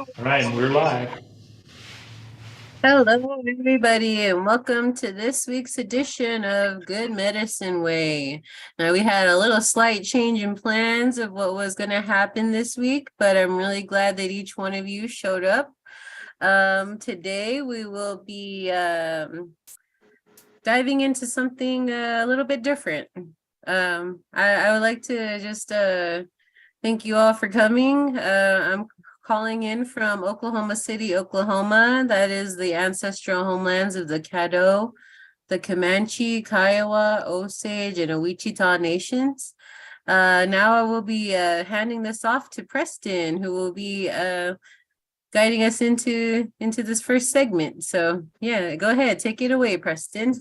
All right, and we're live. Hello, everybody, and welcome to this week's edition of Good Medicine Way. Now, we had a little slight change in plans of what was going to happen this week, but I'm really glad that each one of you showed up. Today, we will be diving into something a little bit different. I would like to just thank you all for coming. I'm calling in from Oklahoma City, Oklahoma. That is the ancestral homelands of the Caddo, the Comanche, Kiowa, Osage, and Wichita nations. Now I will be handing this off to Preston, who will be guiding us into this first segment. So yeah, go ahead, take it away, Preston.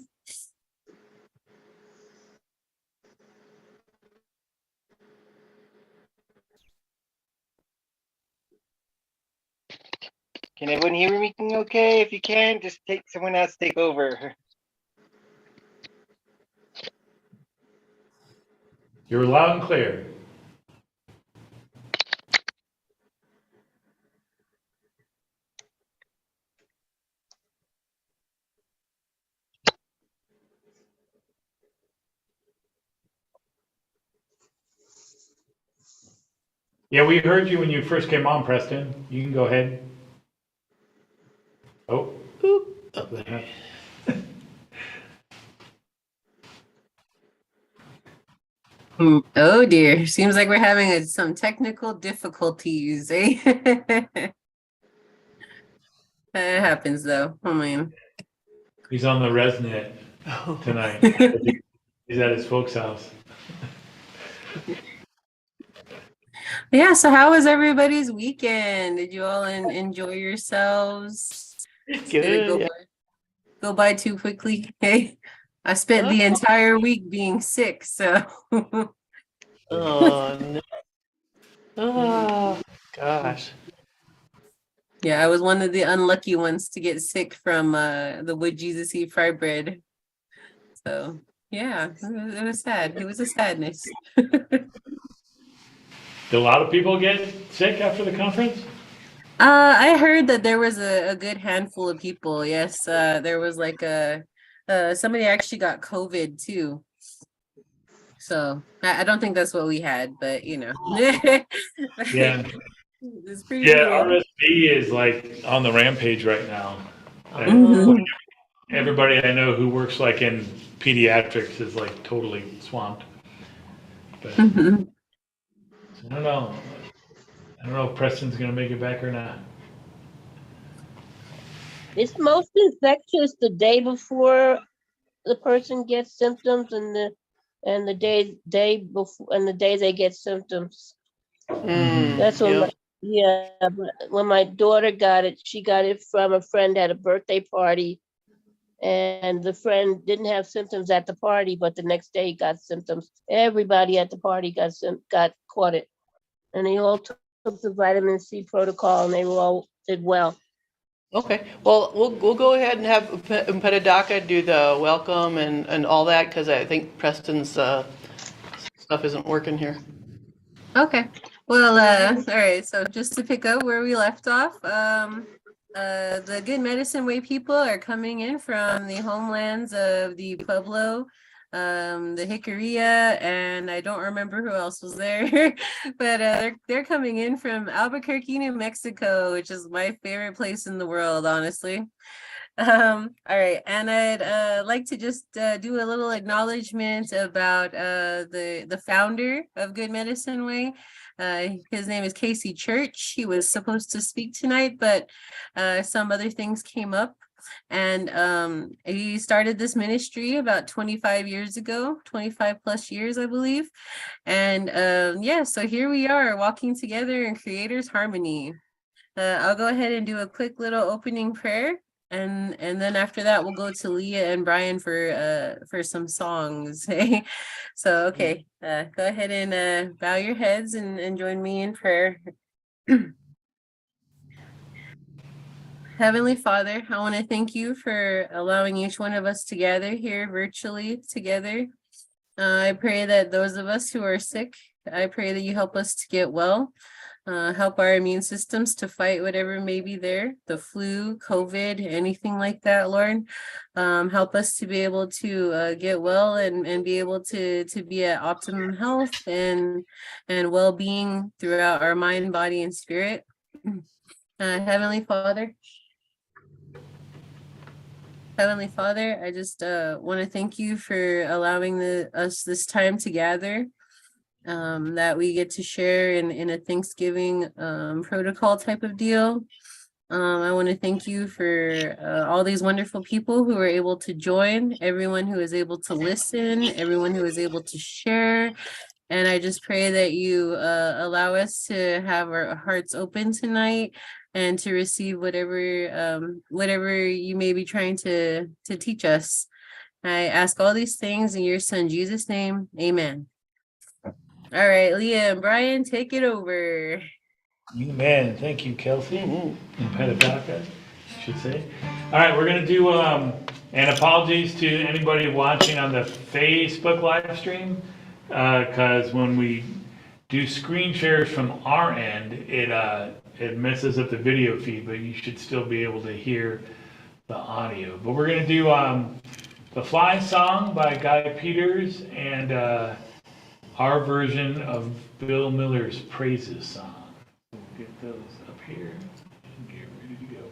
Can everyone hear me okay? If you can, just take someone else take over. You're loud and clear. Yeah, we heard you when you first came on, Preston. You can go ahead. Oh. Okay. Oh dear, seems like we're having some technical difficulties, eh? It happens though. I mean, He's on the ResNet tonight. He's at his folks' house. yeah, so how was everybody's weekend? Did you all enjoy yourselves? Did it Good. Yeah. go by too quickly? Hey, I spent the entire week being sick, so Oh no. Oh gosh. yeah, I was one of the unlucky ones to get sick from the Would Jesus Eat Fry Bread. So yeah, it was sad. It was a sadness. Did a lot of people get sick after the conference? I heard that there was a good handful of people. Yes, there was like somebody actually got COVID too. So I don't think that's what we had, but you know, Yeah. it's pretty Yeah, weird. RSV is like on the rampage right now. Oh. Everybody I know who works like in pediatrics is like totally swamped. But Mhm. I don't know. I don't know if Preston's gonna make it back or not. It's most infectious the day before the person gets symptoms and the day before and the day they get symptoms. That's when but when my daughter got it, she got it from a friend at a birthday party, and the friend didn't have symptoms at the party, but the next day got symptoms. Everybody at the party got caught it, and they all took the vitamin C protocol, and they all did well. Okay. Well, we'll go ahead and have Petadaka do the welcome and all that because I think Preston's stuff isn't working here. Okay. Well, all right. So just to pick up where we left off, the Good Medicine Way people are coming in from the homelands of the Pueblo, the Jicarilla, and I don't remember who else was there, but they're coming in from Albuquerque, New Mexico, which is my favorite place in the world, honestly. All right, and I'd like to just do a little acknowledgement about the founder of Good Medicine Way. His name is Casey Church. He was supposed to speak tonight, but some other things came up. And he started this ministry about 25 years ago, 25 plus years, I believe. And yeah, so here we are walking together in Creator's Harmony. I'll go ahead and do a quick little opening prayer. And then after that we'll go to Leah and Brian for some songs. So okay, go ahead and bow your heads and join me in prayer. Heavenly Father, I want to thank you for allowing each one of us to gather here virtually together. I pray that those of us who are sick, I pray that you help us to get well. help our immune systems to fight whatever may be there, the flu, COVID, anything like that, Lord. Help us to be able to get well and be able to be at optimum health and well-being throughout our mind, body, and spirit. Heavenly Father, I just want to thank you for allowing us this time to gather, that we get to share in a Thanksgiving protocol type of deal. I want to thank you for all these wonderful people who were able to join, everyone who was able to listen, everyone who was able to share. And I just pray that you allow us to have our hearts open tonight and to receive whatever you may be trying to teach us. I ask all these things in your son Jesus' name. Amen. All right, Leah and Brian, take it over. Amen. Thank you, Kelsey. Mhm. And Petadaka, I should say. All right, we're gonna do, and apologies to anybody watching on the Facebook live stream, cause when we do screen shares from our end, it messes up the video feed, but you should still be able to hear the audio. But we're gonna do, the Fly Song by Guy Peters and, our version of Bill Miller's Praises song. We'll get those up here and get ready to go.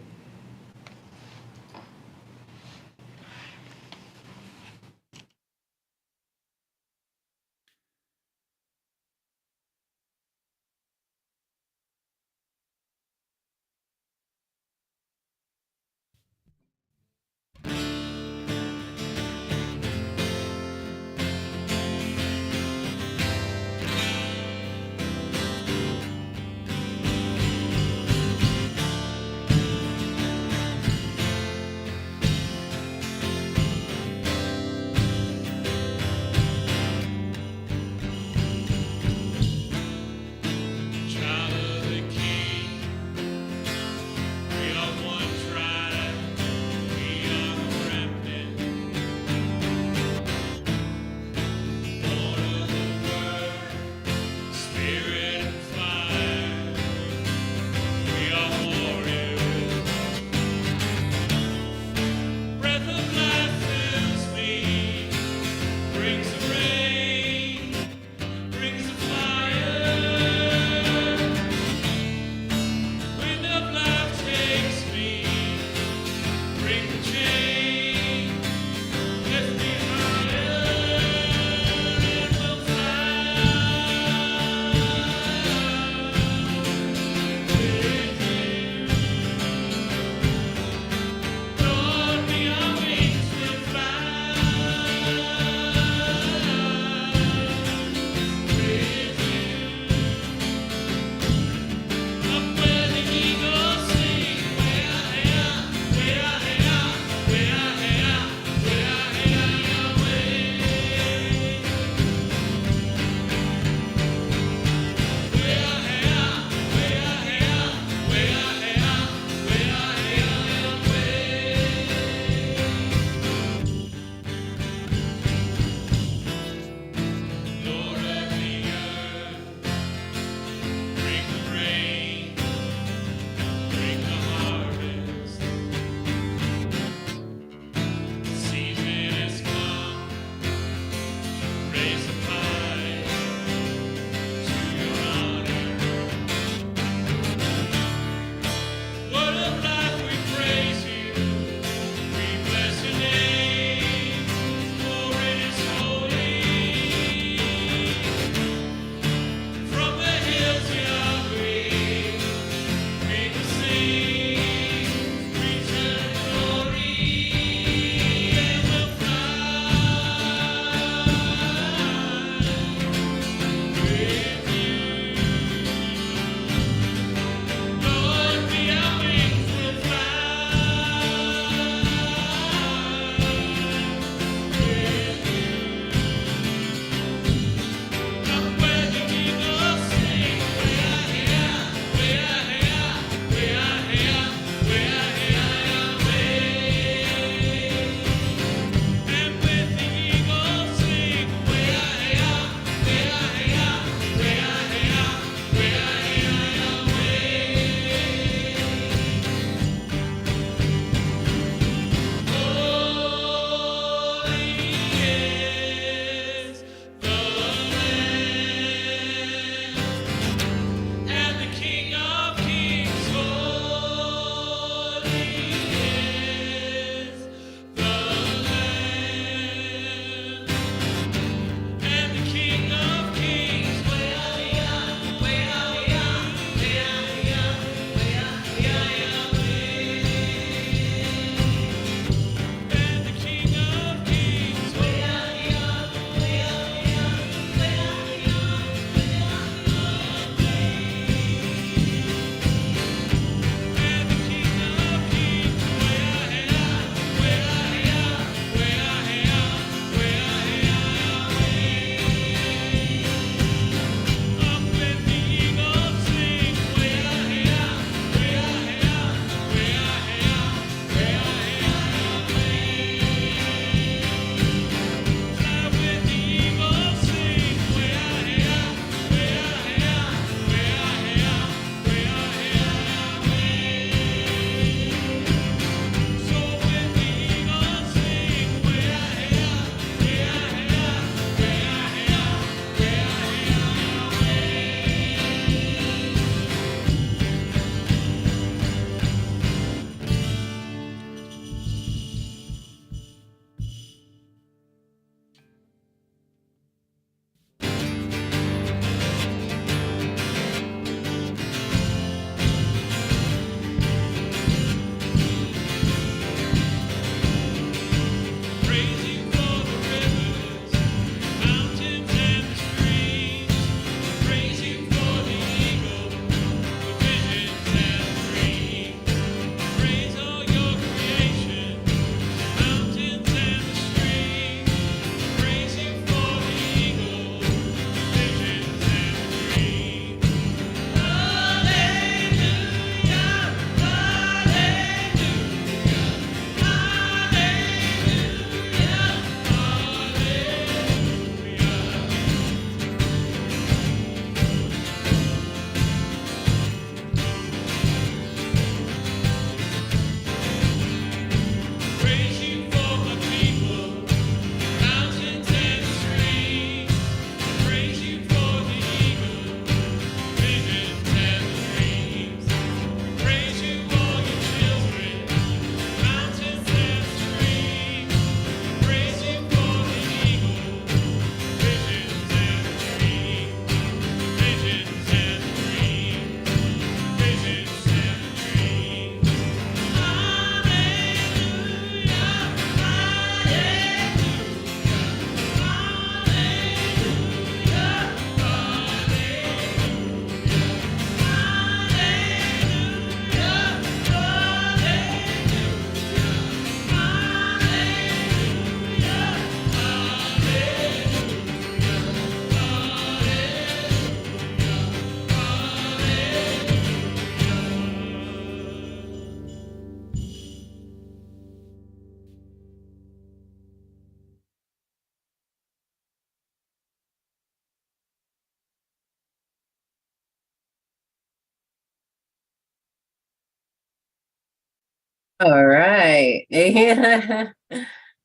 All right.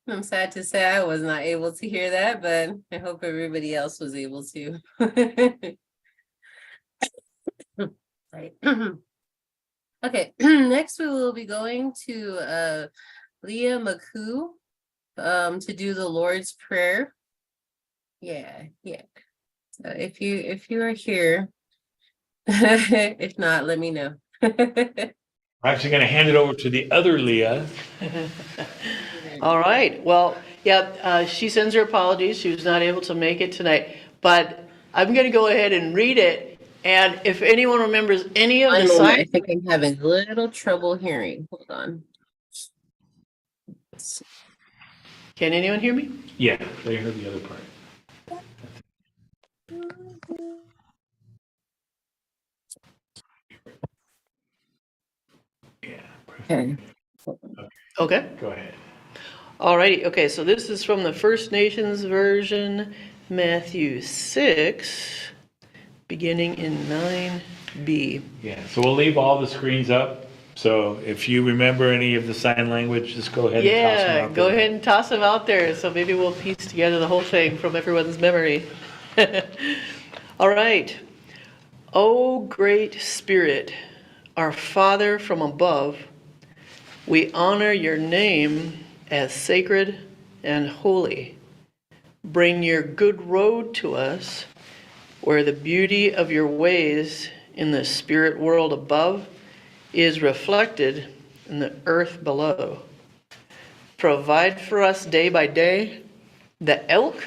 I'm sad to say I was not able to hear that, but I hope everybody else was able to. Right. Okay, next we will be going to Leah McCoo to do the Lord's Prayer. Yeah. So if you are here, if not, let me know. I'm actually going to hand it over to the other Leah. All right. Well, yeah, she sends her apologies. She was not able to make it tonight, but I'm going to go ahead and read it. And if anyone remembers any of the One moment, I signs, think I'm having a little trouble hearing. Hold on. can anyone hear me? Yeah, they heard the other part. Yeah. Okay. Okay. Go ahead. Alrighty. Okay. So this is from the First Nations version, Matthew 6, beginning in 9b. Yeah, so we'll leave all the screens up. So if you remember any of the sign language, just go ahead and toss them Yeah, out go there. ahead and toss them out there. So maybe we'll piece together the whole thing from everyone's memory. All right. O great Spirit, our Father from above, we honor your name as sacred and holy. Bring your good road to us, where the beauty of your ways in the spirit world above is reflected in the earth below. Provide for us day by day the elk,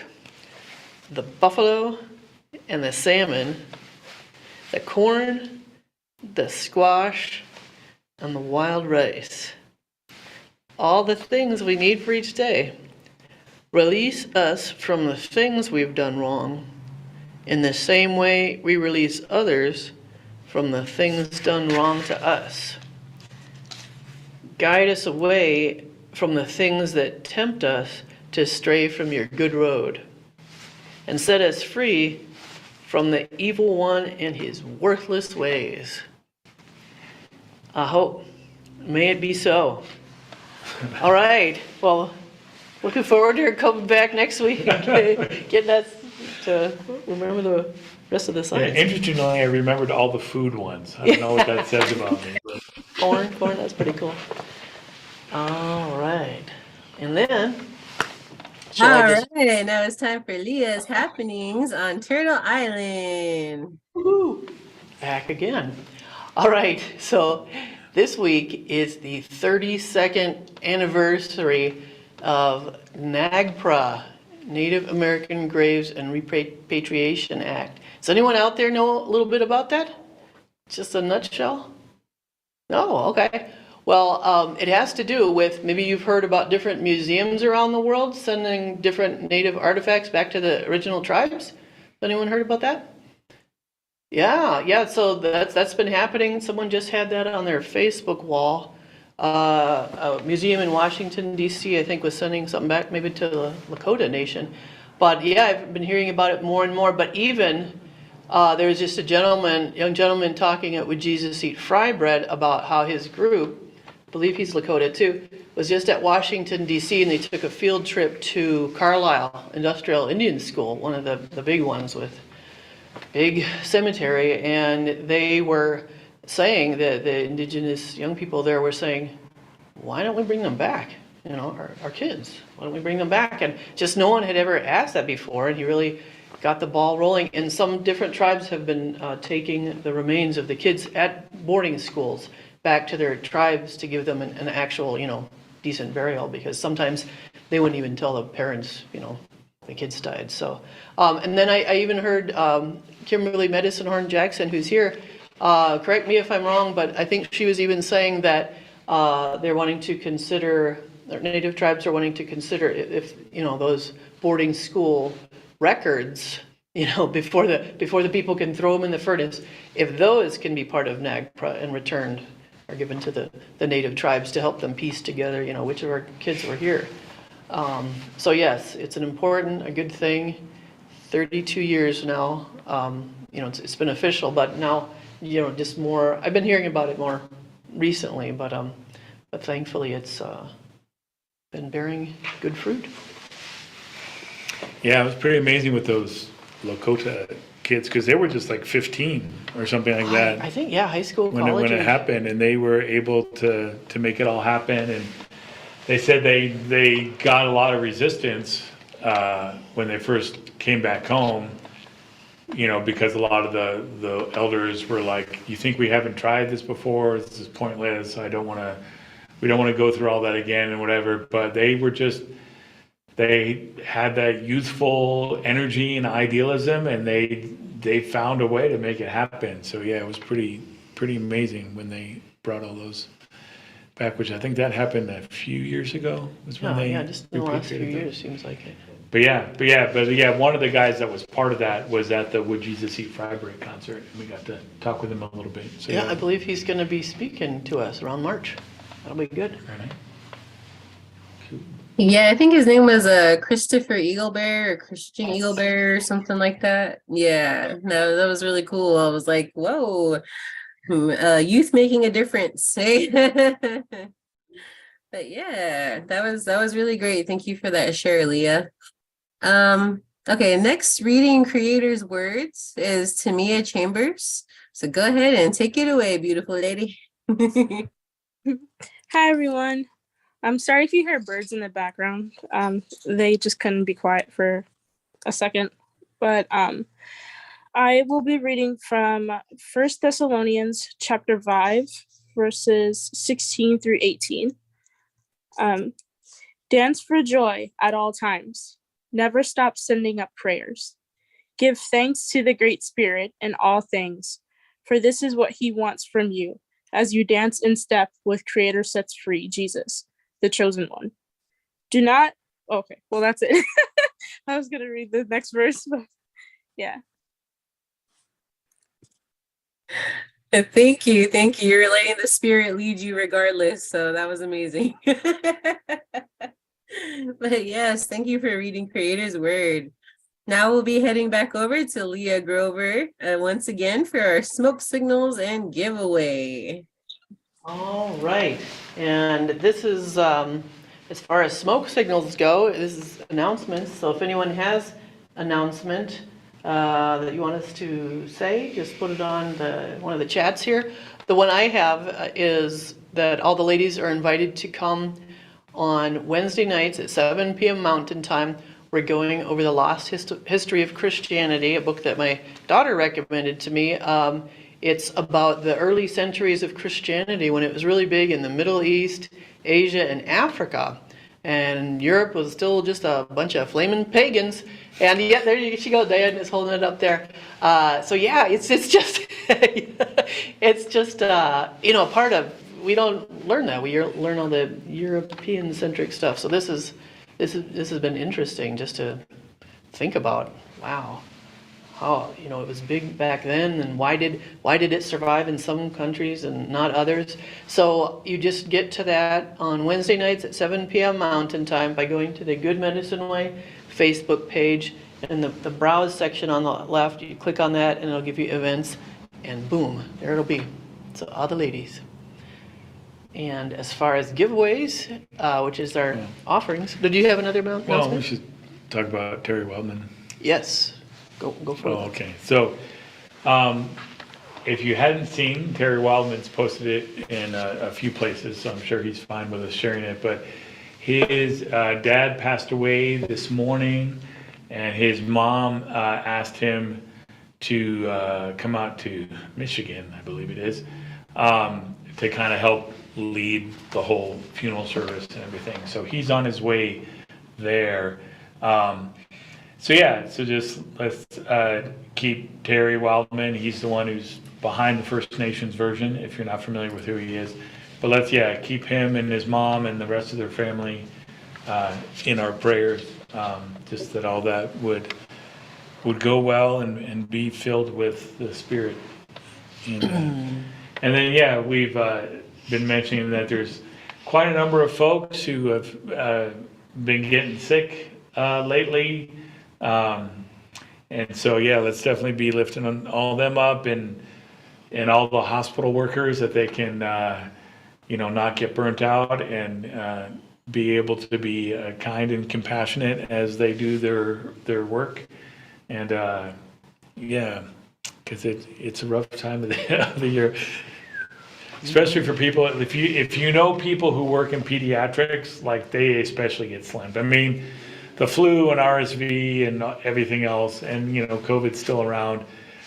the buffalo, and the salmon, the corn, the squash, and the wild rice. All the things we need for each day. Release us from the things we've done wrong. In the same way, we release others from the things done wrong to us. Guide us away from the things that tempt us to stray from your good road, and set us free from the evil one and his worthless ways. I hope. May it be so. All right. Well, looking forward to her coming back next week and getting us to remember the rest of the Yeah, signs. interestingly, I remembered all the food ones. I don't know what that says about me. But Corn, that's pretty cool. All right. And then, shall I All just, right, now it's time for Leah's happenings on Turtle Island. woo, back again. All right, so this week is the 32nd anniversary of NAGPRA, Native American Graves and Repatriation Act. Does anyone out there know a little bit about that? Just a nutshell? No, okay. Well, it has to do with, maybe you've heard about different museums around the world sending different native artifacts back to the original tribes. Has anyone heard about that? Yeah, so that's been happening. Someone just had that on their Facebook wall. A museum in Washington, D.C., I think, was sending something back maybe to the Lakota Nation. But yeah, I've been hearing about it more and more. But even there was just a young gentleman talking at Would Jesus Eat Fry Bread about how his group, I believe he's Lakota too, was just at Washington, D.C., and they took a field trip to Carlisle Industrial Indian School, one of the big ones with big cemetery, and they were saying that the indigenous young people there were saying, why don't we bring them back? You know, our kids, why don't we bring them back? And just no one had ever asked that before, and he really got the ball rolling. And some different tribes have been taking the remains of the kids at boarding schools back to their tribes to give them an actual, decent burial, because sometimes they wouldn't even tell the parents, the kids died. So, and then I even heard Kimberly Medicine Horn Jackson, who's here, correct me if I'm wrong, but I think she was even saying that they're wanting to consider, or Native tribes are wanting to consider if those boarding school records, before the people can throw them in the furnace, if those can be part of NAGPRA and returned or given to the Native tribes to help them piece together, which of our kids were here. So yes, it's an important, a good thing. 32 years now, it's been official, but now, just more, I've been hearing about it more recently, but but thankfully it's been bearing good fruit. Yeah, it was pretty amazing with those Lakota kids, because they were just like 15 or something like that I think, yeah, high school, when college. it happened, and they were able to make it all happen. And they said they got a lot of resistance when they first came back home, you know, because a lot of the elders were like, "You think we haven't tried this before? This is pointless. We don't want to go through all that again and whatever." But they were just, they had that youthful energy and idealism, and they found a way to make it happen. So yeah, it was pretty amazing when they brought all those back, which I think that happened a few years ago. Was when Yeah, just in the last few repatriated them. years, seems like it. But yeah, one of the guys that was part of that was at the Would Jesus Eat Fry-Break concert, and we got to talk with him a little bit. So Yeah, I believe he's going to be speaking to us around March. That'll be good. Right. Cool. Yeah, I think his name was Christopher Eaglebear or Christian Eaglebear or something like that. Yeah, no, that was really cool. I was like, whoa, youth making a difference. Hey? But yeah, that was really great. Thank you for that share, Leah. Okay, next reading creator's words is Tamia Chambers. So go ahead and take it away, beautiful lady. Hi, everyone. I'm sorry if you hear birds in the background. They just couldn't be quiet for a second. But I will be reading from 1 Thessalonians chapter 5, verses 16 through 18. Dance for joy at all times. Never stop sending up prayers. Give thanks to the Great Spirit in all things, for this is what he wants from you, as you dance in step with Creator sets free, Jesus, the chosen one. Do not, okay, well, that's it. I was going to read the next verse, but yeah. Thank you. You're letting the spirit lead you regardless. So that was amazing. But yes, thank you for reading Creator's Word. Now we'll be heading back over to Leah Grover once again for our smoke signals and giveaway. All right. And this is, as far as smoke signals go, this is announcements. So if anyone has announcement that you want us to say, just put it on one of the chats here. The one I have is that all the ladies are invited to come on Wednesday nights at 7 p.m. Mountain Time. We're going over the lost history of Christianity, a book that my daughter recommended to me. It's about the early centuries of Christianity when it was really big in the Middle East, Asia, and Africa. And Europe was still just a bunch of flaming pagans. And yet there she goes, Diane is holding it up there. So yeah, it's just, it's just, part of, we don't learn that. We learn all the European-centric stuff. So this has been interesting just to think about. Wow. How, it was big back then, and why did it survive in some countries and not others? So you just get to that on Wednesday nights at 7 p.m. Mountain Time by going to the Good Medicine Way Facebook page, and the browse section on the left, you click on that and it'll give you events, and boom, there it'll be. So all the ladies. And as far as giveaways, which is our offerings, did you have another announcement? Well, we should talk about Terry Wildman. Yes. Go for it. Oh, okay. So, if you hadn't seen, Terry Wildman's posted it in a few places, so I'm sure he's fine with us sharing it. But his dad passed away this morning, and his mom asked him to come out to Michigan, I believe it is, to kind of help lead the whole funeral service and everything. So he's on his way there. So just let's keep Terry Wildman. He's the one who's behind the First Nations version, if you're not familiar with who he is. But let's, keep him and his mom and the rest of their family in our prayers, just that all that would go well and be filled with the Spirit. And then, we've been mentioning that there's quite a number of folks who have been getting sick lately. And so, let's definitely be lifting all them up and all the hospital workers that they can, not get burnt out and be able to be kind and compassionate as they do their work. And yeah, because it's a rough time of the year, especially for people. If you know people who work in pediatrics, like they especially get slammed. I mean, the flu and RSV and everything else, and COVID's still around.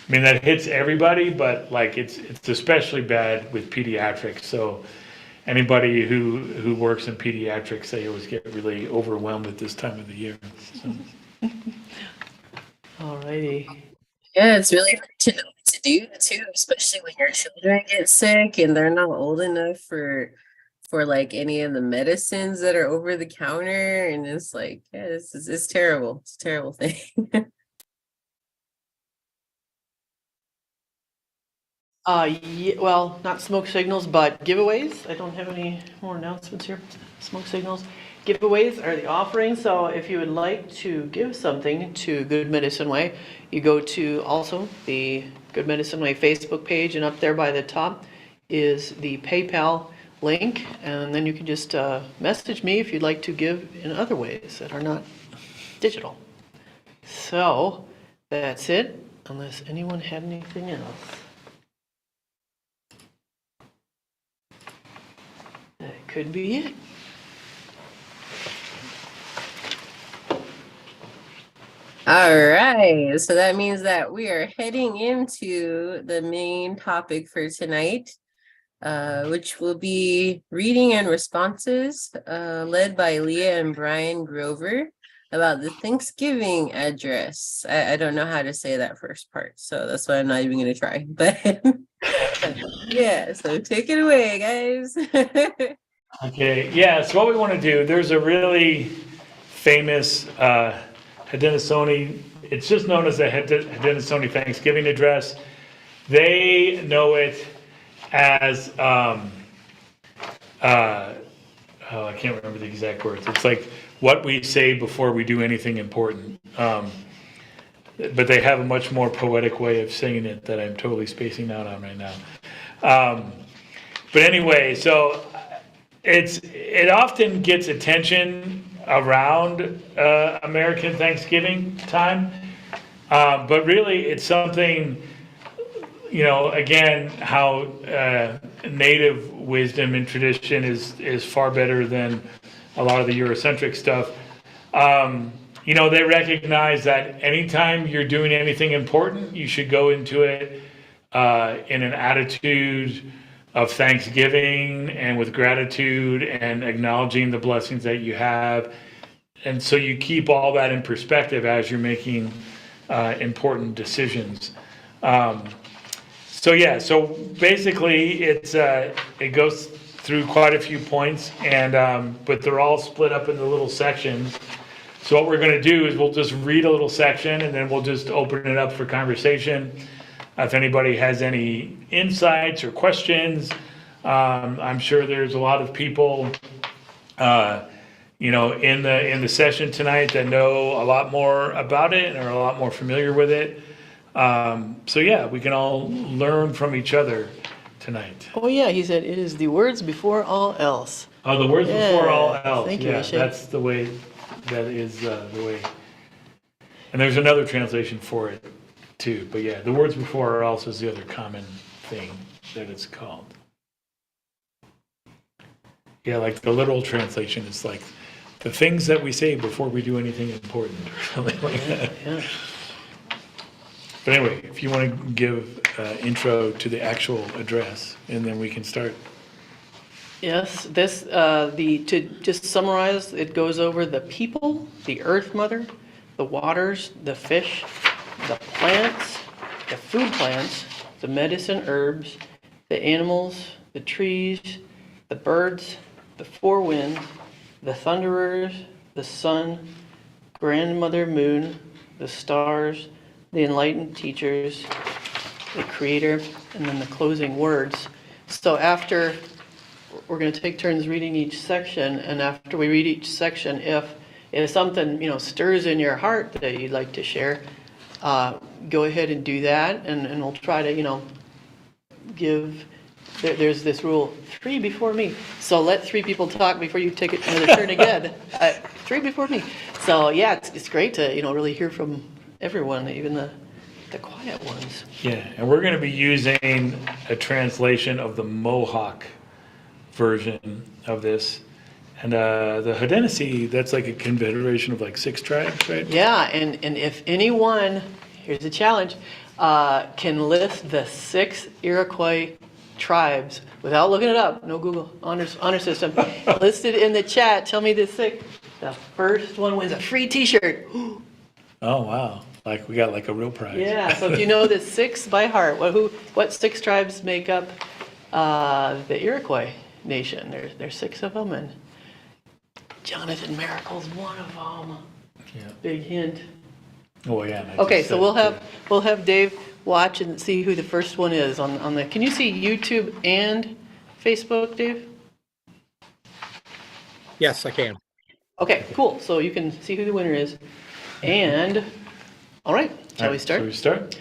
I mean, that hits everybody, but like it's especially bad with pediatrics. So anybody who works in pediatrics, they always get really overwhelmed at this time of the year. So. All righty. Yeah, it's really hard to know what to do too, especially when your children get sick and they're not old enough for like any of the medicines that are over the counter, and it's like, yeah, it's terrible. It's a terrible thing. Yeah, well, not smoke signals, but giveaways. I don't have any more announcements here. Smoke signals. Giveaways are the offerings. So if you would like to give something to Good Medicine Way, you go to also the Good Medicine Way Facebook page, and up there by the top is the PayPal link, and then you can just message me if you'd like to give in other ways that are not digital. So that's it, unless anyone had anything else. That could be it. All right, so that means that we are heading into the main topic for tonight, which will be reading and responses, led by Leah and Brian Grover, about the Thanksgiving address. I don't know how to say that first part, so that's why I'm not even going to try. But yeah, so take it away, guys. Okay, yeah, so what we want to do, there's a really famous Haudenosaunee, it's just known as the Haudenosaunee Thanksgiving address. They know it as, I can't remember the exact words. It's like what we say before we do anything important. But they have a much more poetic way of saying it that I'm totally spacing out on right now. But anyway, so it often gets attention around American Thanksgiving time, but really it's something, again, how native wisdom and tradition is far better than a lot of the Eurocentric stuff. They recognize that anytime you're doing anything important, you should go into it in an attitude of thanksgiving and with gratitude and acknowledging the blessings that you have. And so you keep all that in perspective as you're making important decisions. So basically it goes through quite a few points, and but they're all split up into little sections. So what we're going to do is we'll just read a little section, and then we'll just open it up for conversation. If anybody has any insights or questions, I'm sure there's a lot of people, in the session tonight that know a lot more about it and are a lot more familiar with it. So yeah, we can all learn from each other tonight. Oh yeah, he said it is the words before all else. Oh, the words before all else. Thank you, Yeah, Ishay. that's the way. That is the way. And there's another translation for it too. But yeah, the words before or else is the other common thing that it's called. Yeah, like the literal translation is like the things that we say before we do anything important or something like that. Yeah. But anyway, if you want to give intro to the actual address, and then we can start. Yes, to just summarize, it goes over the people, the earth mother, the waters, the fish, the plants, the food plants, the medicine herbs, the animals, the trees, the birds, the four winds, the thunderers, the sun, grandmother moon, the stars, the enlightened teachers, the creator, and then the closing words. So after, we're going to take turns reading each section, and after we read each section, if something stirs in your heart that you'd like to share, go ahead and do that, and we'll try to give there's this rule, 3 before me. So let 3 people talk before you take another turn again. 3 before me. So yeah, it's great to, really hear from everyone, even the quiet ones. Yeah, and we're going to be using a translation of the Mohawk version of this. And the Haudenosaunee, that's like a confederation of like 6 tribes, right? Yeah, and if anyone, here's a challenge, can list the 6 Iroquois tribes without looking it up, no Google honor system, listed in the chat, tell me the 6. The first one wins a free t-shirt. Oh, wow. Like we got like a real prize. Yeah, so if you know the 6 by heart, what 6 tribes make up the Iroquois nation? There's 6 of them, and Jonathan Miracle's one of them. Yeah. Big hint. Oh, yeah. and I Okay, just so said we'll have Dave watch and see who the first one is on the. Can you see YouTube and Facebook, Dave? Yes, I can. Okay, cool. So you can see who the winner is. And all right, shall we start? Shall we start?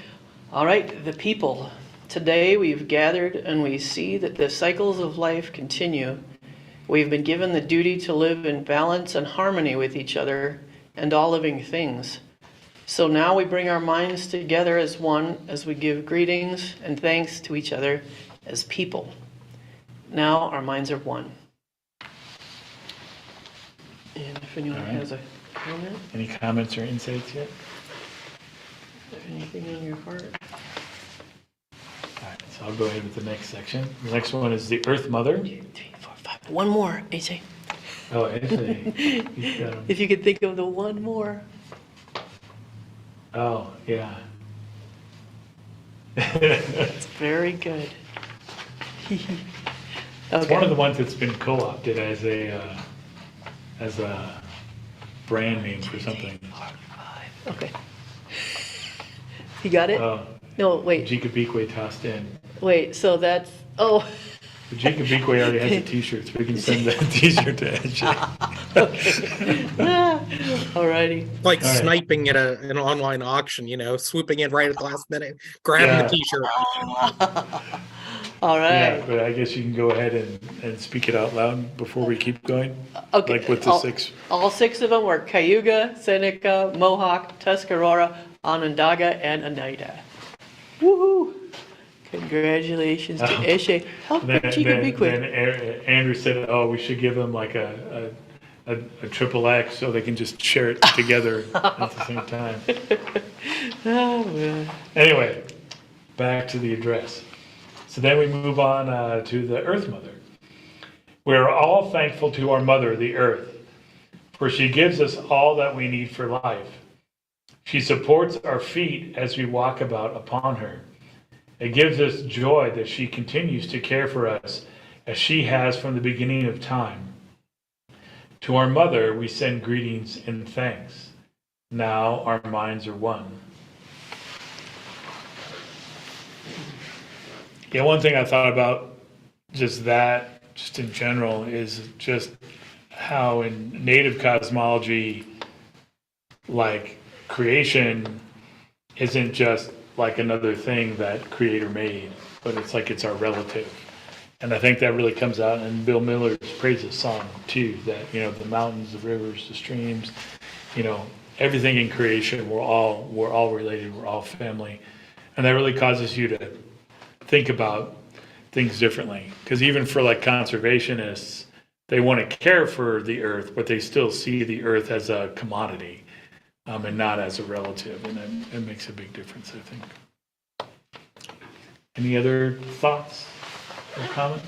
All right, the people. Today we've gathered and we see that the cycles of life continue. We've been given the duty to live in balance and harmony with each other and all living things. So now we bring our minds together as one as we give greetings and thanks to each other as people. Now our minds are one. And if anyone All right. has a comment, Any comments or insights yet? anything on your heart? All right, so I'll go ahead with the next section. The next one is the Earth Mother. 2, 3, 4, 5. One more, AJ. Oh, actually, he's got 'em. If you could think of the one more. Oh, yeah. That's very good. It's one of Okay. the ones that's been co-opted as a brand name for something. 4, 5. Okay. You got it? Oh, No, wait. Jikabikwe tossed in. Wait, so that's. Oh. The Jikabikwe already has a t-shirt, so we can send that t-shirt to AJ. Okay. Alrighty. Like All right. sniping at an online auction, swooping in right at the last minute, grabbing Yeah. the t-shirt. All Yeah, right. but I guess you can go ahead and speak it out loud before we keep going. Okay. Like with the 6. All 6 of them were Cayuga, Seneca, Mohawk, Tuscarora, Onondaga, and Oneida. Woohoo! Congratulations to Eshe. How Then, about Jikabikwe? Andrew said, "Oh, we should give them like a triple X so they can just share it together at the same time." Oh, man. Anyway, back to the address. So then we move on to the Earth Mother. We are all thankful to our mother, the Earth, for she gives us all that we need for life. She supports our feet as we walk about upon her. It gives us joy that she continues to care for us as she has from the beginning of time. To our mother, we send greetings and thanks. Now our minds are one. Yeah, one thing I thought about just in general, is just how in native cosmology, like creation isn't just like another thing that creator made, but it's like it's our relative. And I think that really comes out in Bill Miller's praises song too, that, the mountains, the rivers, the streams, everything in creation, we're all related, we're all family. And that really causes you to think about things differently. Because even for like conservationists, they want to care for the earth, but they still see the earth as a commodity. And not as a relative, and it makes a big difference, I think. Any other thoughts or comments?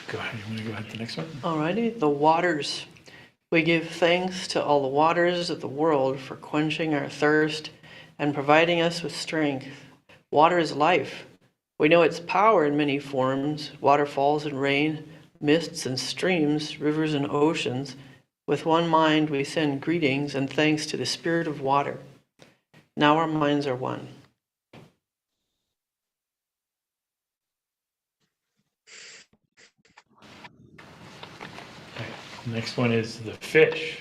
Go ahead. You want to go ahead to the next one? Alrighty, the waters. We give thanks to all the waters of the world for quenching our thirst and providing us with strength. Water is life. We know its power in many forms: waterfalls and rain, mists and streams, rivers and oceans. With one mind, we send greetings and thanks to the Spirit of water. Now our minds are one. Okay. Next one is the fish.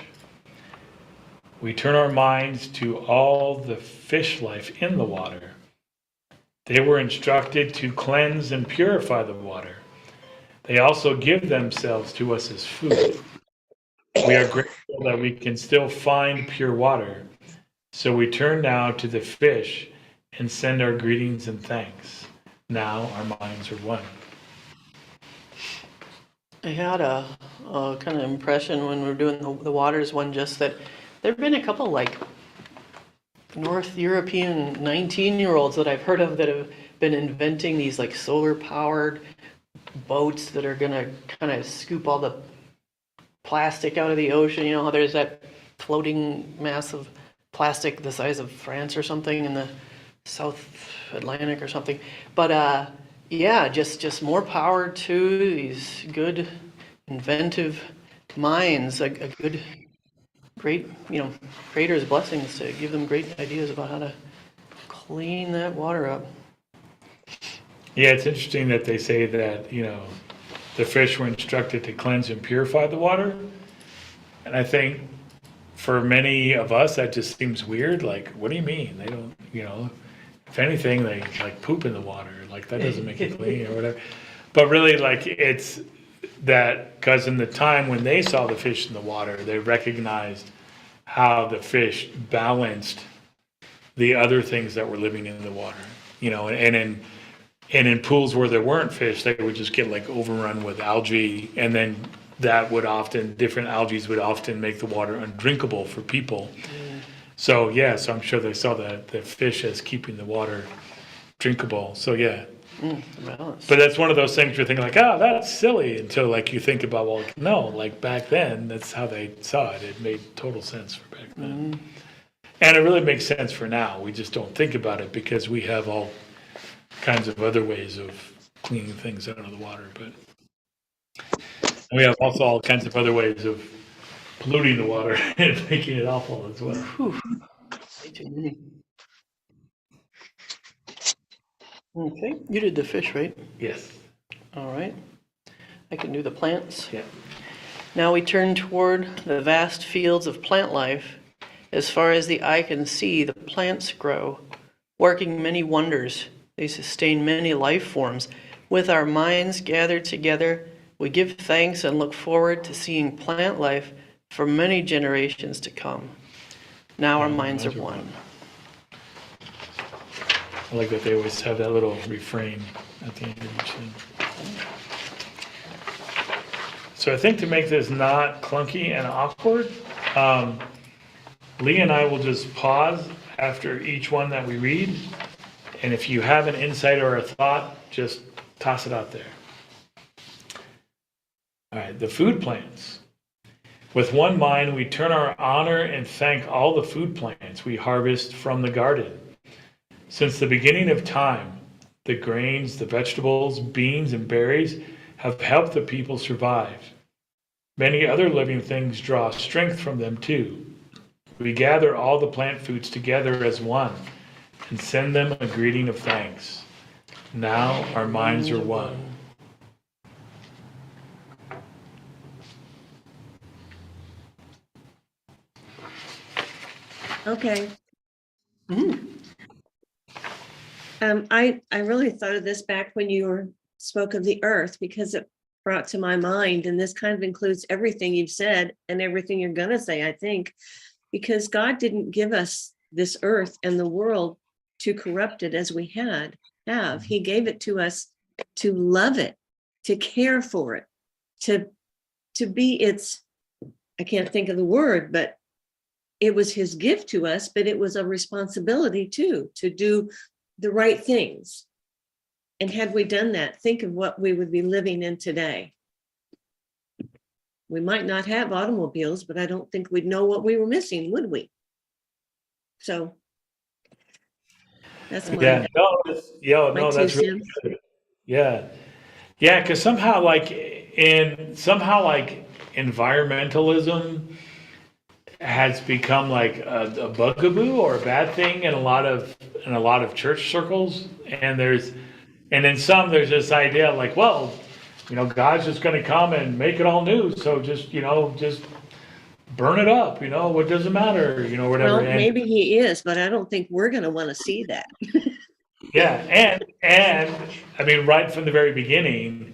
we turn our minds to all the fish life in the water. They were instructed to cleanse and purify the water. They also give themselves to us as food. We are grateful that we can still find pure water. So we turn now to the fish and send our greetings and thanks. Now our minds are one. I had a kind of impression when we were doing the waters one, just that there have been a couple like North European 19-year-olds that I've heard of that have been inventing these like solar powered boats that are gonna kind of scoop all the plastic out of the ocean. You know how there's that floating mass of plastic the size of France or something in the South Atlantic or something. But yeah, just more power to these good inventive minds, a good, great, creator's blessings to give them great ideas about how to clean that water up. Yeah, it's interesting that they say that, the fish were instructed to cleanse and purify the water. And I think for many of us, that just seems weird. Like, what do you mean? They don't, if anything, they like poop in the water. Like, that doesn't make it clean or whatever. But really, like, it's that because in the time when they saw the fish in the water, they recognized how the fish balanced the other things that were living in the water, and in pools where there weren't fish, they would just get like overrun with algae, and then that would different algae would often make the water undrinkable for people. So yeah, so I'm sure they saw the fish as keeping the water drinkable. So yeah. Balance. But that's one of those things you're thinking like, oh, that's silly, until like you think about, well, no, like back then, that's how they saw it. It made total sense for back then. And it really makes sense for now. We just don't think about it because we have all kinds of other ways of cleaning things out of the water. But we have also all kinds of other ways of polluting the water and making it awful as well. Way too many. Okay, you did the fish, right? Yes. All right. I can do the plants. Yeah. Now we turn toward the vast fields of plant life. As far as the eye can see, the plants grow, working many wonders. They sustain many life forms. With our minds gathered together, we give thanks and look forward to seeing plant life for many generations to come. Now our minds are one. I like that they always have that little refrain at the end of each thing. So I think to make this not clunky and awkward, Lee and I will just pause after each one that we read. And if you have an insight or a thought, just toss it out there. All right, the food plants. With one mind, we turn our honor and thank all the food plants we harvest from the garden. Since the beginning of time, the grains, the vegetables, beans, and berries have helped the people survive. Many other living things draw strength from them too. We gather all the plant foods together as one and send them a greeting of thanks. Now our minds are one. Okay. I really thought of this back when you spoke of the earth, because it brought to my mind, and this kind of includes everything you've said and everything you're going to say, I think, because God didn't give us this earth and the world to corrupt it as we have. He gave it to us to love it, to care for it, to be its, I can't think of the word, but it was his gift to us, but it was a responsibility too, to do the right things. And had we done that, think of what we would be living in today. We might not have automobiles, but I don't think we'd know what we were missing, would we? So that's my That's really good. Yeah. Yeah, because somehow environmentalism has become like a bugaboo or a bad thing in a lot of church circles, and in some there's this idea like, well, God's just going to come and make it all new, so just burn it up, what does it matter, whatever. Well, And maybe he is, but I don't think we're gonna want to see that. yeah, and I mean, right from the very beginning,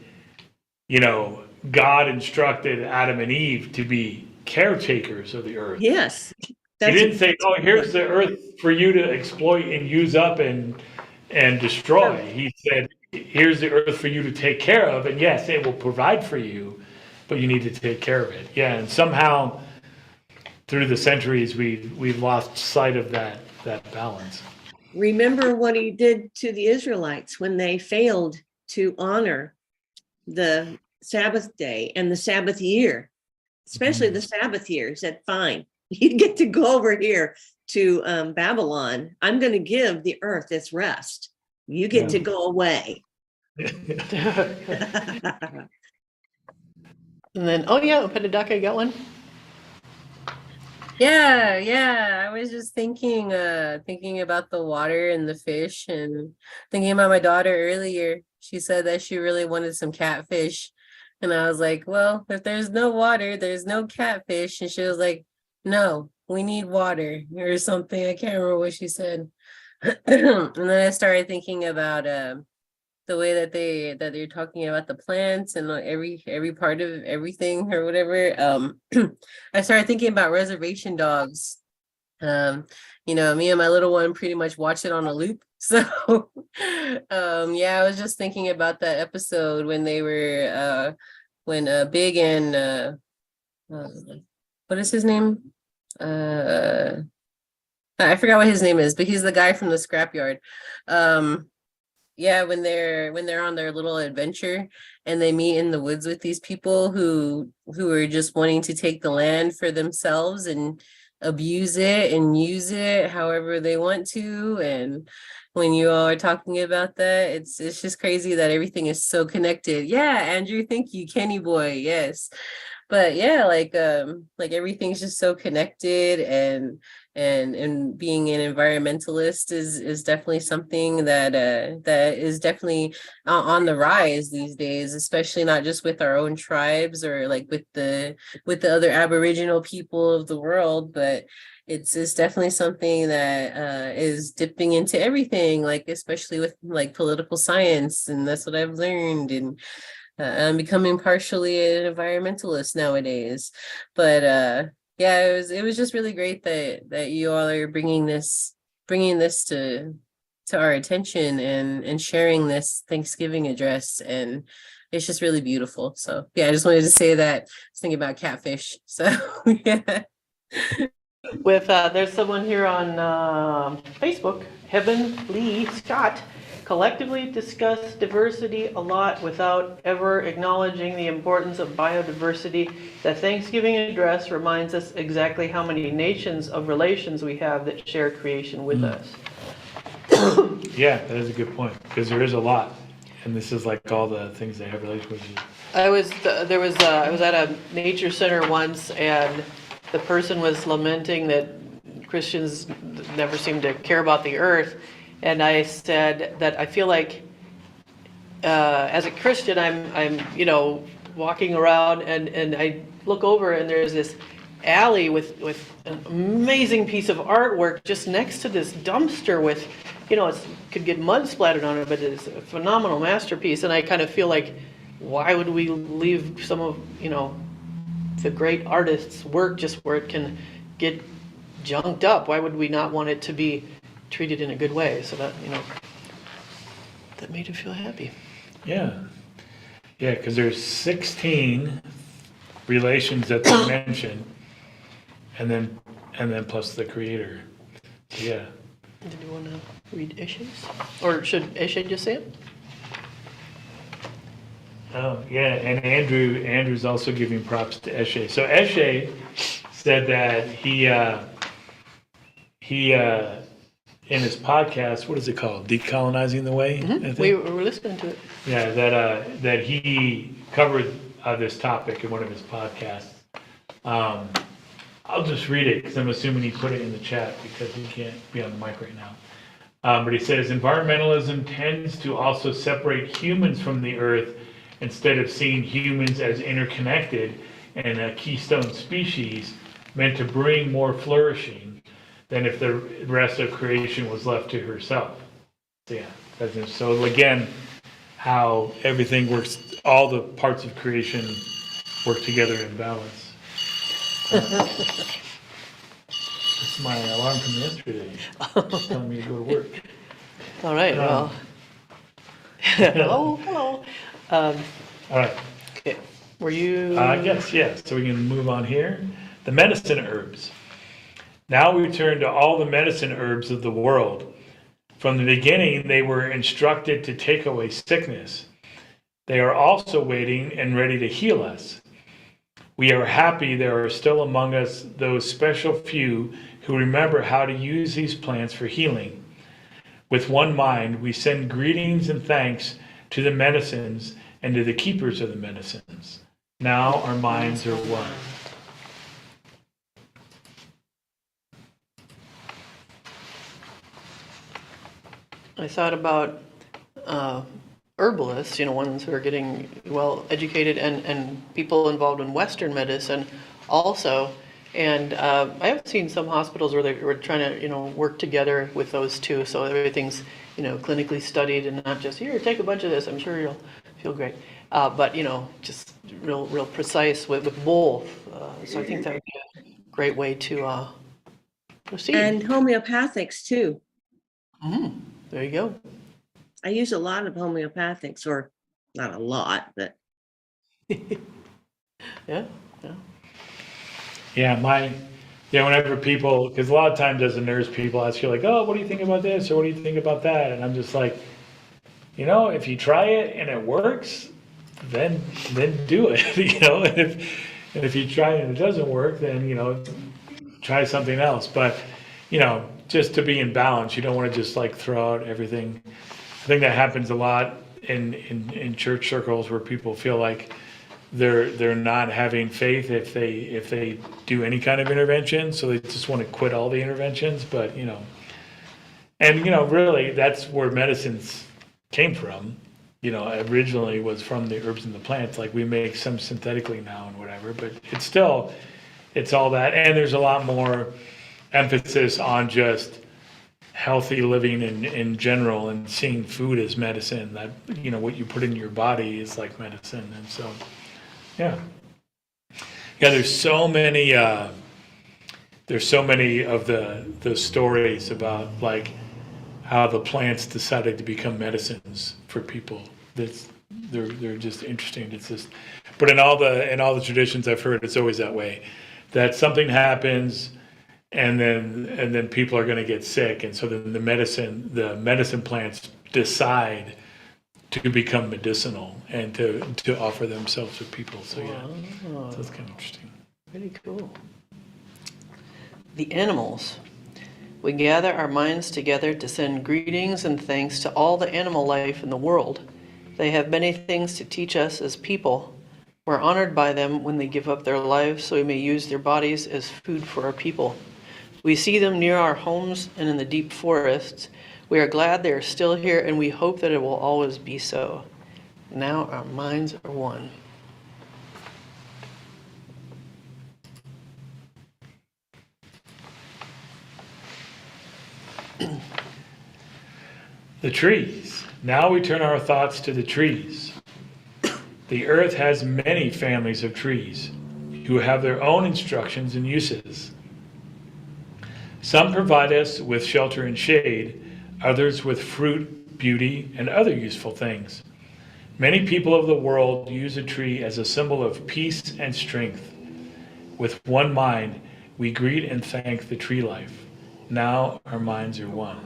God instructed Adam and Eve to be caretakers of the earth. Yes. He That's didn't say, "Oh, here's the earth for you to exploit and use up and destroy." He said, "Here's the earth for you to take care of, and yes, it will provide for you, but you need to take care of it." Yeah, and somehow through the centuries, we've lost sight of that balance. Remember what he did to the Israelites when they failed to honor the Sabbath day and the Sabbath year, especially the Sabbath year. He said, fine, you get to go over here to Babylon. I'm going to give the earth its rest. You get to go away. And then, oh yeah, Petadaka, you got one? Yeah. I was just thinking about the water and the fish, and thinking about my daughter earlier. She said that she really wanted some catfish. And I was like, well, if there's no water, there's no catfish. And she was like, no, we need water or something. I can't remember what she said. And then I started thinking about the way that they're talking about the plants and like every part of everything or whatever. I started thinking about reservation dogs. Me and my little one pretty much watched it on a loop. So I was just thinking about that episode when they were when Big and what is his name? I forgot what his name is, but he's the guy from the scrapyard. When they're on their little adventure and they meet in the woods with these people who are just wanting to take the land for themselves and abuse it and use it however they want to. And when you all are talking about that, it's just crazy that everything is so connected. Yeah, Andrew, thank you, Kenny boy. Yes. But yeah, like everything's just so connected, and being an environmentalist is definitely something that is definitely on the rise these days, especially not just with our own tribes or like with the other Aboriginal people of the world, but it's definitely something that is dipping into everything, like especially with like political science, and that's what I've learned. And I'm becoming partially an environmentalist nowadays. But it was just really great that you all are bringing this to our attention and sharing this Thanksgiving address, and it's just really beautiful. So yeah, I just wanted to say that. I was thinking about catfish. So yeah. With there's someone here on Facebook, Heaven Lee Scott. Collectively discuss diversity a lot without ever acknowledging the importance of biodiversity. The Thanksgiving address reminds us exactly how many nations of relations we have that share creation with us. Yeah, that is a good point, because there is a lot, and this is like all the things they have relation with you. I was at a nature center once, and the person was lamenting that Christians never seem to care about the earth. And I said that I feel like as a Christian, I'm walking around and I look over and there's this alley with an amazing piece of artwork just next to this dumpster with, it could get mud splattered on it, but it's a phenomenal masterpiece. And I kind of feel like, why would we leave some of, the great artist's work just where it can get junked up? Why would we not want it to be treated in a good way? So that that made him feel happy. Yeah, because there's 16 relations that they mention, and then plus the creator. So, yeah. Did you want to read Eshe's, or should Eshe just say it? Oh yeah, and Andrew's also giving props to Eshe. So Eshe said that he in his podcast, what is it called? Decolonizing the Way? Mm-hmm. I think? We were listening to it. Yeah, that he covered this topic in one of his podcasts. I'll just read it because I'm assuming he put it in the chat because he can't be on the mic right now. But he says, environmentalism tends to also separate humans from the earth instead of seeing humans as interconnected and a keystone species. meant to bring more flourishing than if the rest of creation was left to herself. So, yeah, so again, how everything works, all the parts of creation work together in balance. It's my alarm from yesterday, telling me to go to work. All right, well. Hello. All right. Okay, were you? I guess, yes. So we can move on here. The medicine herbs. Now we turn to all the medicine herbs of the world. From the beginning, they were instructed to take away sickness. They are also waiting and ready to heal us. We are happy there are still among us those special few who remember how to use these plants for healing. With one mind, we send greetings and thanks to the medicines and to the keepers of the medicines. Now our minds are one. I thought about herbalists, ones who are getting well educated, and people involved in Western medicine also. And I have seen some hospitals where they were trying to, work together with those two, so everything's, clinically studied and not just, here, take a bunch of this, I'm sure you'll feel great. But, just real precise with both. So I think that would be a great way to proceed. And homeopathics too. There you go. I use a lot of homeopathics, or not a lot, but Yeah. Yeah, whenever people, because a lot of times as a nurse, people ask you like, oh, what do you think about this? Or what do you think about that? And I'm just like, if you try it and it works, then do it, and if you try it and it doesn't work, then, try something else. But, just to be in balance, you don't want to just like throw out everything. I think that happens a lot in church circles where people feel like they're not having faith if they do any kind of intervention, so they just want to quit all the interventions. But really that's where medicines came from. Originally was from the herbs and the plants. Like we make some synthetically now and whatever, but it's all that, and there's a lot more emphasis on just healthy living in general, and seeing food as medicine. That what you put in your body is like medicine. And so there's so many of the stories about like how the plants decided to become medicines for people. They're just interesting. It's just, but in all the traditions I've heard, it's always that way, that something happens and then people are going to get sick, and so then the medicine plants decide to become medicinal and to offer themselves to people. So so it's kind of interesting. Really cool. The animals. We gather our minds together to send greetings and thanks to all the animal life in the world. They have many things to teach us as people. We're honored by them when they give up their lives so we may use their bodies as food for our people. We see them near our homes and in the deep forests. We are glad they are still here, and we hope that it will always be so. Now our minds are one. The trees. Now we turn our thoughts to the trees. The earth has many families of trees who have their own instructions and uses. Some provide us with shelter and shade, others with fruit, beauty, and other useful things. Many people of the world use a tree as a symbol of peace and strength. With one mind, we greet and thank the tree life. Now our minds are one.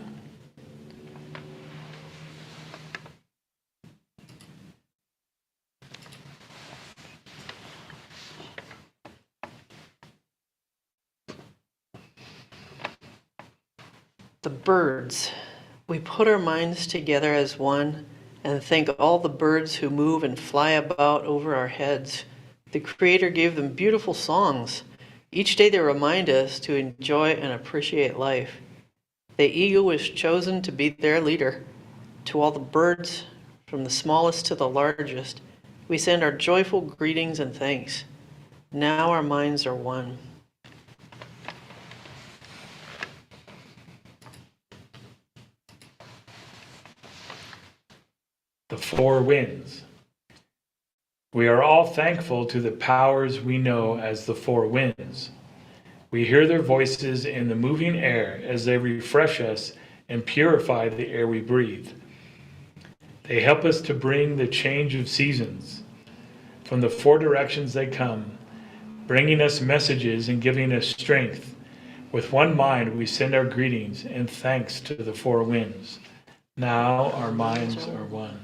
The birds. We put our minds together as one and thank all the birds who move and fly about over our heads. The Creator gave them beautiful songs. Each day they remind us to enjoy and appreciate life. The eagle was chosen to be their leader. To all the birds, from the smallest to the largest, we send our joyful greetings and thanks. Now our minds are one. four winds. We are all thankful to the powers we know as the four winds. We hear their voices in the moving air as they refresh us and purify the air we breathe. They help us to bring the change of seasons. From the four directions they come, bringing us messages and giving us strength. With one mind, we send our greetings and thanks to the four winds. Now our minds are one.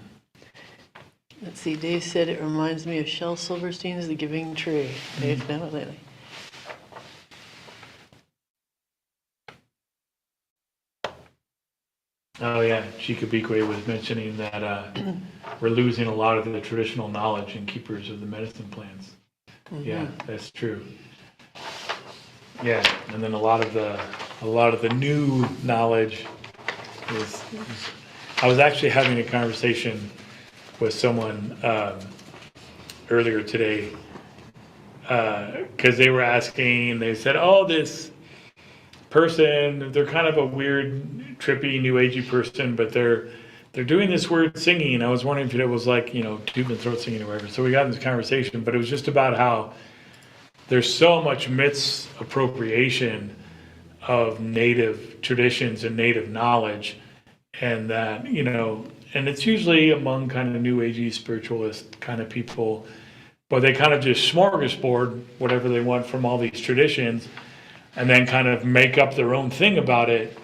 Let's see, Dave said it reminds me of Shel Silverstein's The Giving Tree. Dave, know it lately. Oh yeah, Chikabikwe was mentioning that we're losing a lot of the traditional knowledge and keepers of the medicine plants. Yeah, that's true. Yeah, and then a lot of the new knowledge is I was actually having a conversation with someone earlier today because they were asking, they said, oh, this person, they're kind of a weird, trippy, new agey person, but they're doing this weird singing. And I was wondering if it was like, tube and throat singing or whatever. So we got in this conversation, but it was just about how there's so much misappropriation of native traditions and native knowledge, and that, and it's usually among kind of new agey spiritualist kind of people, but they kind of just smorgasbord whatever they want from all these traditions and then kind of make up their own thing about it,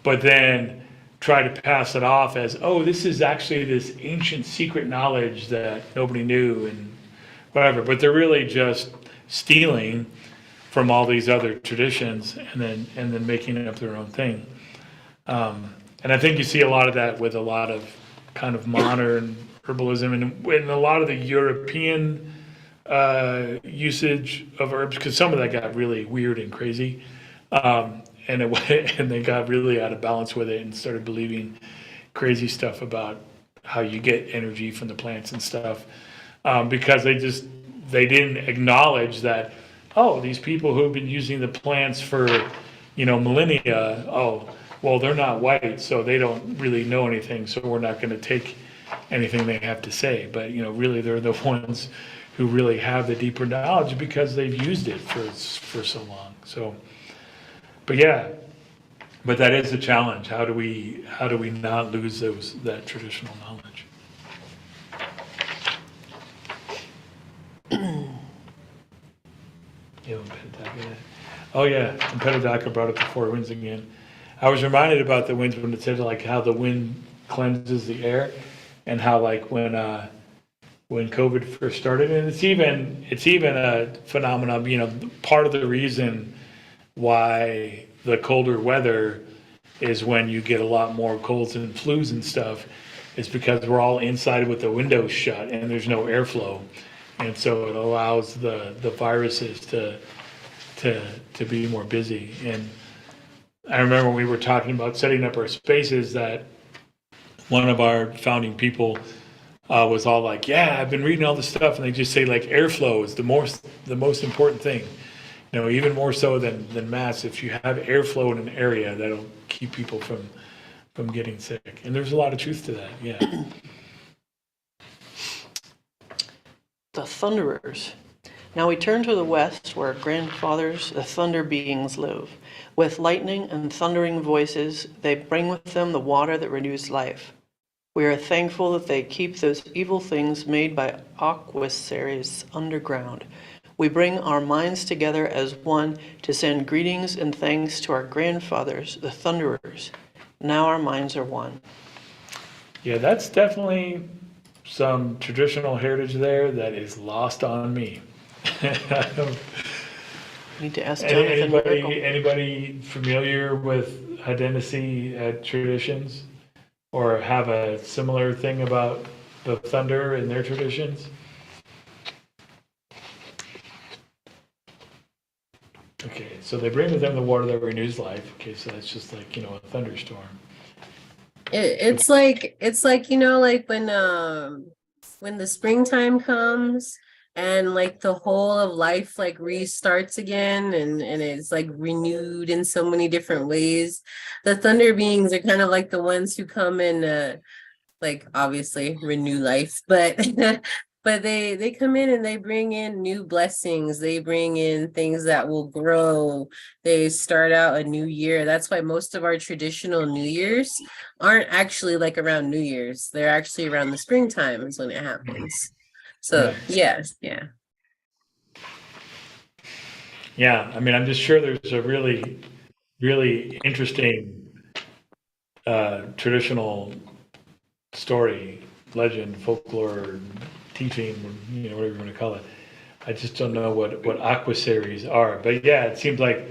but then try to pass it off as, oh, this is actually this ancient secret knowledge that nobody knew and whatever, but they're really just stealing from all these other traditions and then making up their own thing. And I think you see a lot of that with a lot of kind of modern herbalism and a lot of the European usage of herbs, because some of that got really weird and crazy, and they got really out of balance with it and started believing crazy stuff about how you get energy from the plants and stuff, because they didn't acknowledge that, oh, these people who have been using the plants for millennia, oh, well, they're not white, so they don't really know anything, so we're not going to take anything they have to say. But really, they're the ones who really have the deeper knowledge because they've used it for so long. So, but that is a challenge. How do we not lose that traditional knowledge? Oh yeah, and Petadaka brought up the four winds again. I was reminded about the winds when it said like how the wind cleanses the air, and how like when COVID first started, and it's even a phenomenon. Part of the reason why the colder weather is when you get a lot more colds and flus and stuff is because we're all inside with the windows shut and there's no airflow, and so it allows the viruses to be more busy. And I remember when we were talking about setting up our spaces that one of our founding people was all like, yeah, I've been reading all this stuff, and they just say like airflow is the most important thing, even more so than masks. If you have airflow in an area, that'll keep people from getting sick. And there's a lot of truth to that. Yeah. The Thunderers. Now we turn to the west, where our grandfathers, the thunder beings, live. With lightning and thundering voices, they bring with them the water that renews life. We are thankful that they keep those evil things made by aquasaries underground. We bring our minds together as one to send greetings and thanks to our grandfathers, the Thunderers. Now our minds are one. Yeah, that's definitely some traditional heritage there that is lost on me. Need to ask Jonathan Miracle. Anybody familiar with Haudenosaunee traditions, or have a similar thing about the thunder and their traditions? Okay, so they bring with them the water that renews life. Okay, so that's just like a thunderstorm. It's like like when the springtime comes and like the whole of life like restarts again and it's like renewed in so many different ways. The thunder beings are kind of like the ones who come and like obviously renew life, but but they come in and they bring in new blessings. They bring in things that will grow. They start out a new year. That's why most of our traditional New Year's aren't actually like around New Year's. They're actually around the springtime is when it happens. So Right. yes, yeah. Yeah, I mean, I'm just sure there's a really, really interesting traditional story, legend, folklore, teaching, whatever you want to call it. I just don't know what aquasaries are. But yeah, it seems like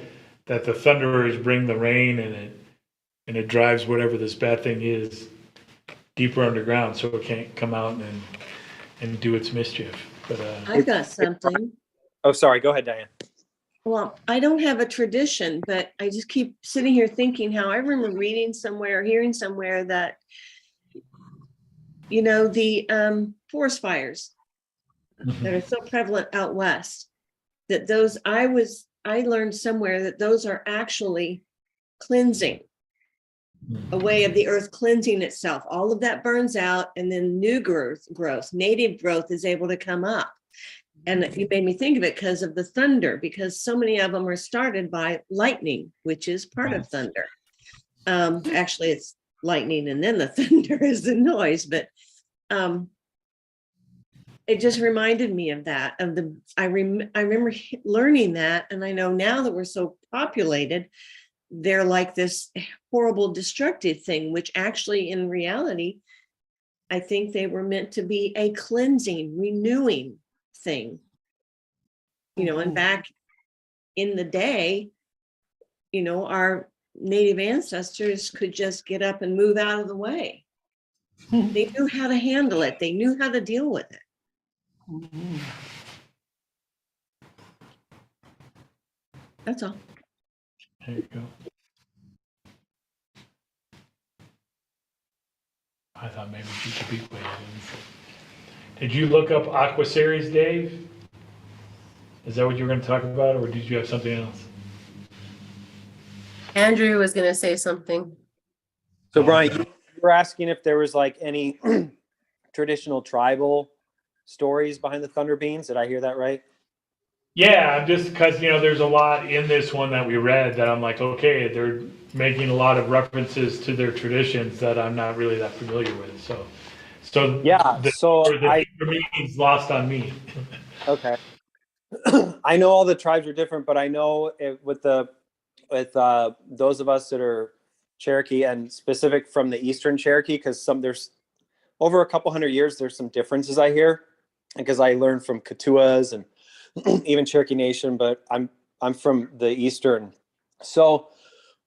that the thunderers bring the rain and it drives whatever this bad thing is deeper underground so it can't come out and do its mischief. But I've got something. Oh, sorry. Go ahead, Diane. Well, I don't have a tradition, but I just keep sitting here thinking how I remember reading somewhere, hearing somewhere that, the forest fires that are so prevalent out west, that those, I learned somewhere that those are actually cleansing, a way of the earth cleansing itself. All of that burns out and then new growth, native growth is able to come up. And you made me think of it because of the thunder, because so many of them are started by lightning, which is part of thunder. Actually, it's lightning and then the thunder is the noise, but it just reminded me of that. I remember learning that, and I know now that we're so populated, they're like this horrible destructive thing, which actually in reality, I think they were meant to be a cleansing, renewing thing. And back in the day, our native ancestors could just get up and move out of the way. They knew how to handle it. They knew how to deal with it. That's all. there you go. I thought maybe she could be quick. Did you look up aquasaries, Dave? Is that what you were going to talk about, or did you have something else? Andrew was gonna say something. So, Brian, you were asking if there was like any traditional tribal stories behind the Thunder Beans. Did I hear that right? Yeah, just because, there's a lot in this one that we read that I'm like, okay, they're making a lot of references to their traditions that I'm not really that familiar with. So Yeah. the meaning's lost on me. Okay. I know all the tribes are different, but I know with those of us that are Cherokee and specific from the Eastern Cherokee, because there's over a couple hundred years, there's some differences I hear, because I learned from Katuas and even Cherokee Nation, but I'm from the Eastern. So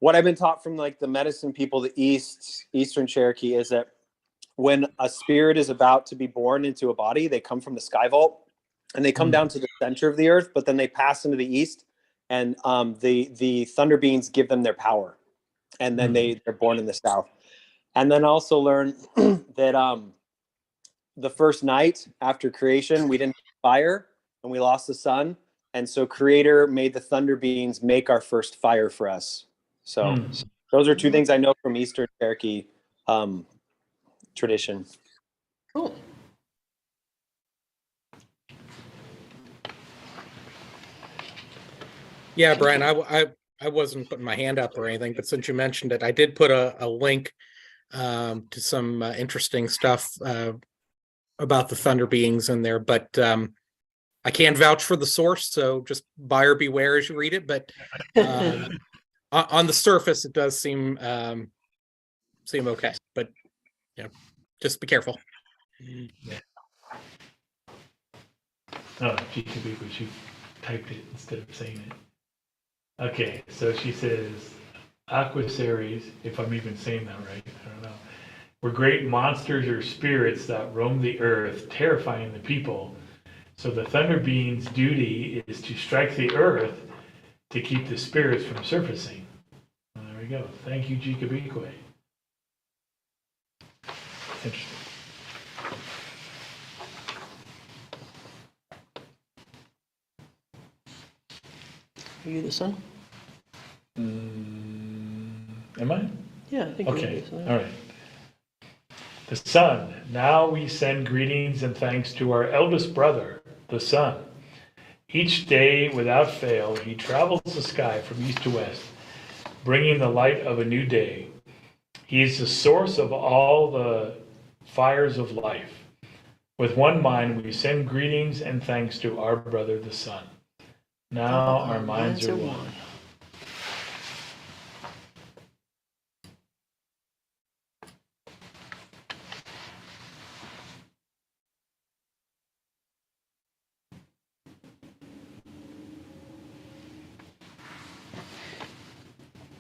what I've been taught from like the medicine people, the Eastern Cherokee, is that when a spirit is about to be born into a body, they come from the sky vault and they come down to the center of the earth, but then they pass into the east, and the Thunder Beings give them their power, and then they're born in the south. And then also learn that the first night after creation, we didn't have fire and we lost the sun, and so Creator made the Thunder Beings make our first fire for us. So those are two things I know from Eastern Cherokee tradition. Cool. Yeah, Brian, I wasn't putting my hand up or anything, but since you mentioned it, I did put a link to some interesting stuff about the Thunder Beings in there, but I can't vouch for the source, so just buyer beware as you read it. But on the surface, it does seem okay, but just be careful. Yeah. Oh, GTB, she typed it instead of saying it. Okay, so she says, aquasaries, if I'm even saying that right, I don't know, were great monsters or spirits that roam the earth, terrifying the people. So the Thunder Being's duty is to strike the earth to keep the spirits from surfacing. Well, there we go. Thank you, Jikabikwe. Interesting. Are you the son? Am I? Yeah, I think you're Okay, the son. all right. The sun. Now we send greetings and thanks to our eldest brother, the sun. Each day, without fail, he travels the sky from east to west, bringing the light of a new day. He is the source of all the fires of life. With one mind, we send greetings and thanks to our brother, the sun. Now our minds are one.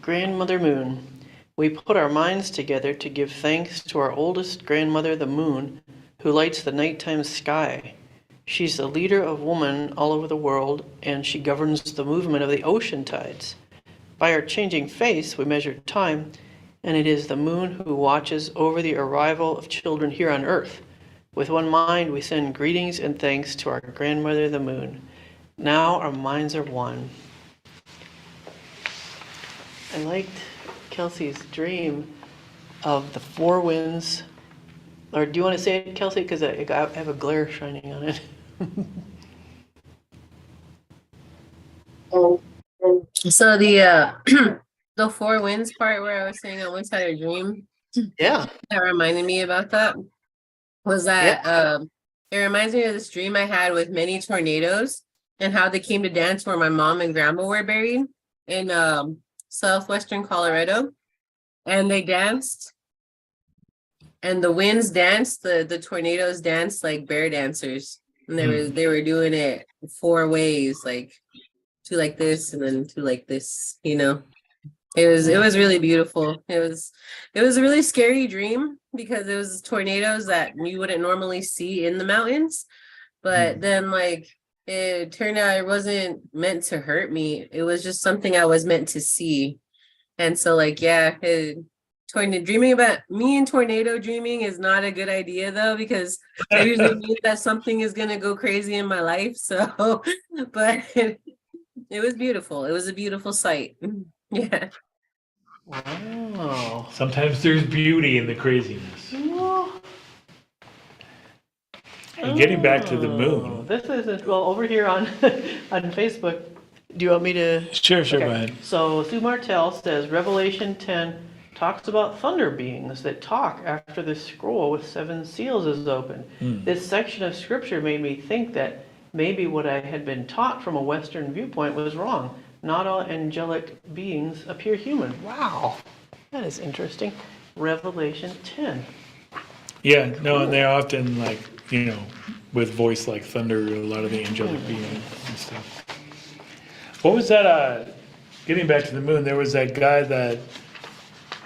Grandmother Moon. We put our minds together to give thanks to our oldest grandmother, the moon, who lights the nighttime sky. She's the leader of woman all over the world, and she governs the movement of the ocean tides. By our changing face, we measure time, and it is the moon who watches over the arrival of children here on earth. With one mind, we send greetings and thanks to our grandmother, the moon. Now our minds are one. I liked Kelsey's dream of the four winds. Or do you want to say it, Kelsey? Because I have a glare shining on it. So the the four winds part where I was saying I once had a dream Yeah. that reminded me about that was that it reminds me of this dream I had with many tornadoes and how they came to dance where my mom and grandma were buried in southwestern Colorado, and they danced, and the winds danced, the tornadoes danced like bear dancers, and they were doing it four ways, like two like this and then two like this, you know. It was really beautiful. It was a really scary dream because it was tornadoes that you wouldn't normally see in the mountains, but then like it turned out it wasn't meant to hurt me. It was just something I was meant to see. And so like, yeah, dreaming about me and tornado dreaming is not a good idea though, because it usually means that something is going to go crazy in my life. So, but it was beautiful. It was a beautiful sight. Yeah. Wow. Sometimes there's beauty in the craziness. And getting back to the moon. This isn't, well, over here on on Facebook, do you want me to? Sure, Okay. go ahead. So Sue Martell says Revelation 10 talks about thunder beings that talk after the scroll with 7 seals is open. This section of scripture made me think that maybe what I had been taught from a Western viewpoint was wrong. Not all angelic beings appear human. Wow, that is interesting. Revelation 10. Yeah, no, and they're often like, you know, with voice like thunder, a lot of the angelic beings and stuff. What was that, getting back to the moon, there was that guy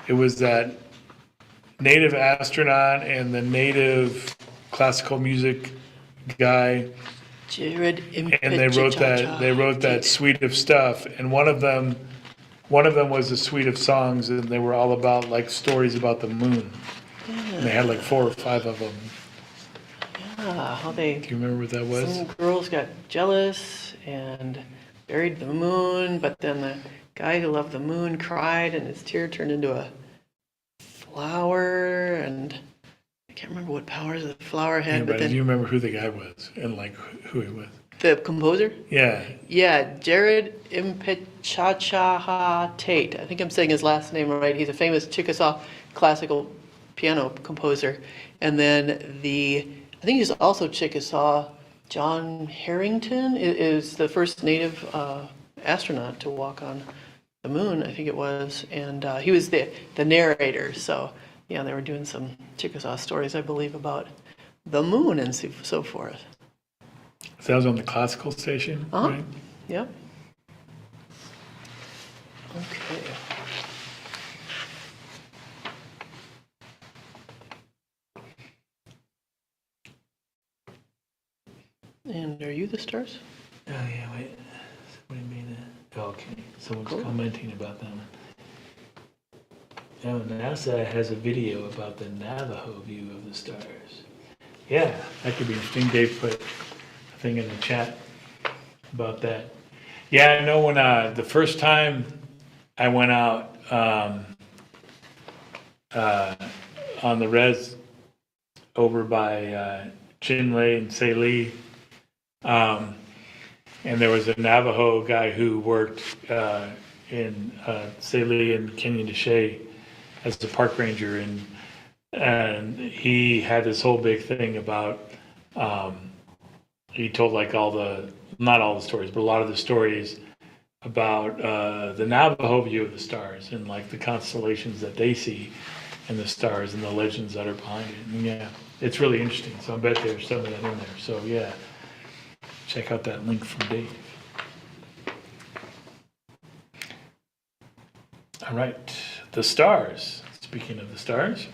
it was that native astronaut and the native classical music guy. Jared And they wrote that suite of stuff, and one of them was a suite of songs, and they were all about like stories about the moon. And they had like 4 or 5 of them. Yeah, how they. Do you remember what that was? Some girls got jealous and buried the moon, but then the guy who loved the moon cried, and his tear turned into a flower, and I can't remember what powers the flower had. Yeah, but but then do you remember who the guy was and like who he was? the composer. Yeah. Yeah, Jared Impechachaha Tate. I think I'm saying his last name right. He's a famous Chickasaw classical piano composer. And then I think he's also Chickasaw. John Harrington is the first native astronaut to walk on the moon, I think it was. And he was the narrator. So, yeah, they were doing some Chickasaw stories, I believe, about the moon and so forth. So that was on the classical station, right? Yep. Okay. And are you the stars? Oh yeah, wait. Somebody made it. Oh, okay. Someone's commenting about that one. Oh, NASA has a video about the Navajo view of the stars. Yeah, that could be interesting. Dave put a thing in the chat about that. Yeah, I know when the first time I went out on the res over by Chinle and Saley. And there was a Navajo guy who worked in Saley and Canyon de Chelly as a park ranger, and he had this whole big thing about he told like not all the stories, but a lot of the stories about the Navajo view of the stars and like the constellations that they see and the stars and the legends that are behind it. And yeah, it's really interesting. So I bet there's some of that in there. So yeah, check out that link from Dave. All right, the stars. Speaking of the stars,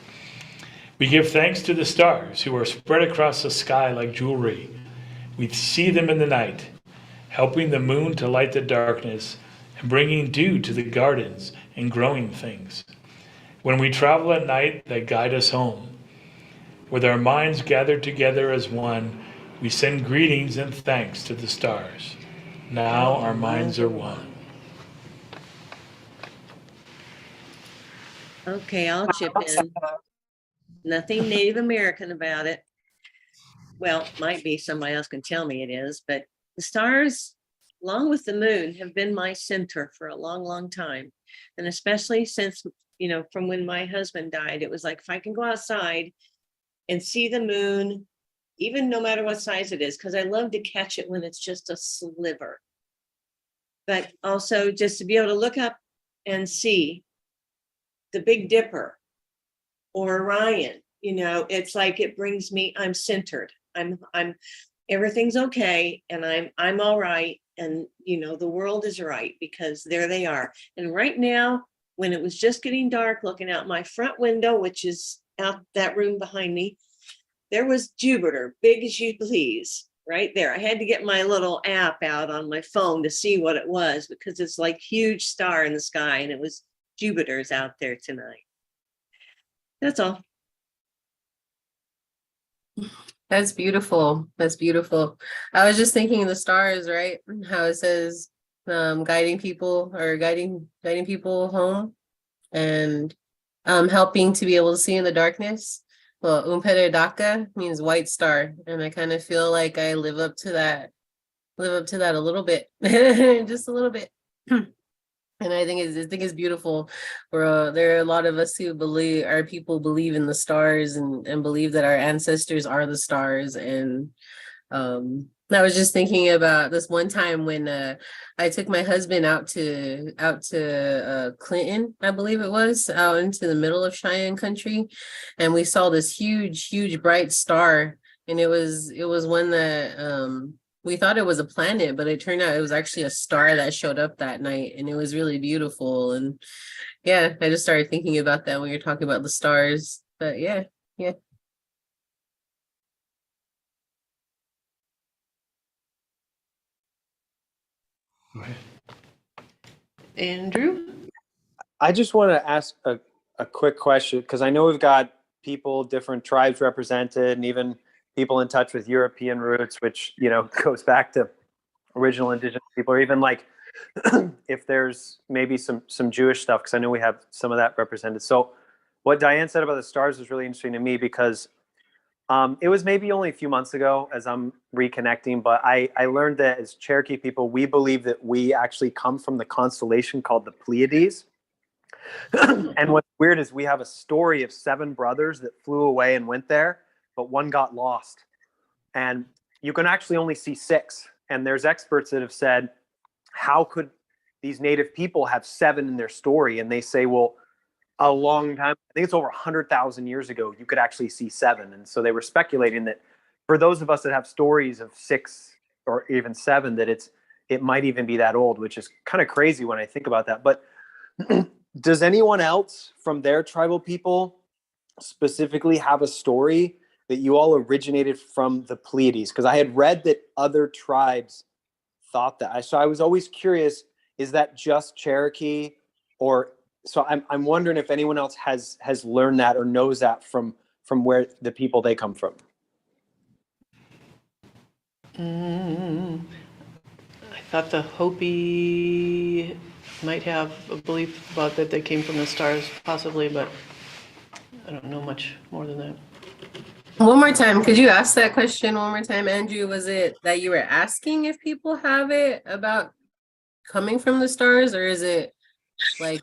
we give thanks to the stars who are spread across the sky like jewelry. We see them in the night, helping the moon to light the darkness and bringing dew to the gardens and growing things. When we travel at night, they guide us home. With our minds gathered together as one, we send greetings and thanks to the stars. Now our minds are one. Okay, I'll chip in. Nothing Native American about it. Well, might be, somebody else can tell me it is, but the stars, along with the moon, have been my center for a long, long time. And especially since, from when my husband died, it was like, if I can go outside and see the moon, even no matter what size it is, because I love to catch it when it's just a sliver. But also just to be able to look up and see the Big Dipper or Orion, it's like it brings me, I'm centered. I'm everything's okay, and I'm all right, and the world is right because there they are. And right now, when it was just getting dark, looking out my front window, which is out that room behind me, there was Jupiter, big as you please, right there. I had to get my little app out on my phone to see what it was because it's like huge star in the sky, and it was Jupiter's out there tonight. That's all. That's beautiful. That's beautiful. I was just thinking of the stars, right? How it says guiding people home and helping to be able to see in the darkness. Well, Daka means white star, and I kind of feel like I live up to that a little bit, just a little bit. And I think it's beautiful. There are a lot of us who believe in the stars and believe that our ancestors are the stars. And I was just thinking about this one time when I took my husband out to Clinton, I believe it was, out into the middle of Cheyenne country, and we saw this huge bright star, and it was one that we thought it was a planet, but it turned out it was actually a star that showed up that night, and it was really beautiful. And yeah, I just started thinking about that when you're talking about the stars. But yeah. Go ahead. Andrew? I just want to ask a quick question because I know we've got people, different tribes represented, and even people in touch with European roots, which goes back to original indigenous people, or even like if there's maybe some Jewish stuff, because I know we have some of that represented. So what Diane said about the stars was really interesting to me because it was maybe only a few months ago as I'm reconnecting, but I learned that as Cherokee people, we believe that we actually come from the constellation called the Pleiades. And what's weird is we have a story of 7 brothers that flew away and went there, but one got lost. And you can actually only see 6. And there's experts that have said, how could these native people have 7 in their story? And they say, well, a long time, I think it's over 100,000 years ago, you could actually see 7. And so they were speculating that for those of us that have stories of 6 or even 7, that it might even be that old, which is kind of crazy when I think about that. But does anyone else from their tribal people specifically have a story that you all originated from the Pleiades? Because I had read that other tribes thought that. So I was always curious, is that just Cherokee? Or so I'm wondering if anyone else has learned that or knows that from where the people they come from. I thought the Hopi might have a belief about that they came from the stars, possibly, but I don't know much more than that. One more time, could you ask that question one more time, Andrew? Was it that you were asking if people have it about coming from the stars, or is it like,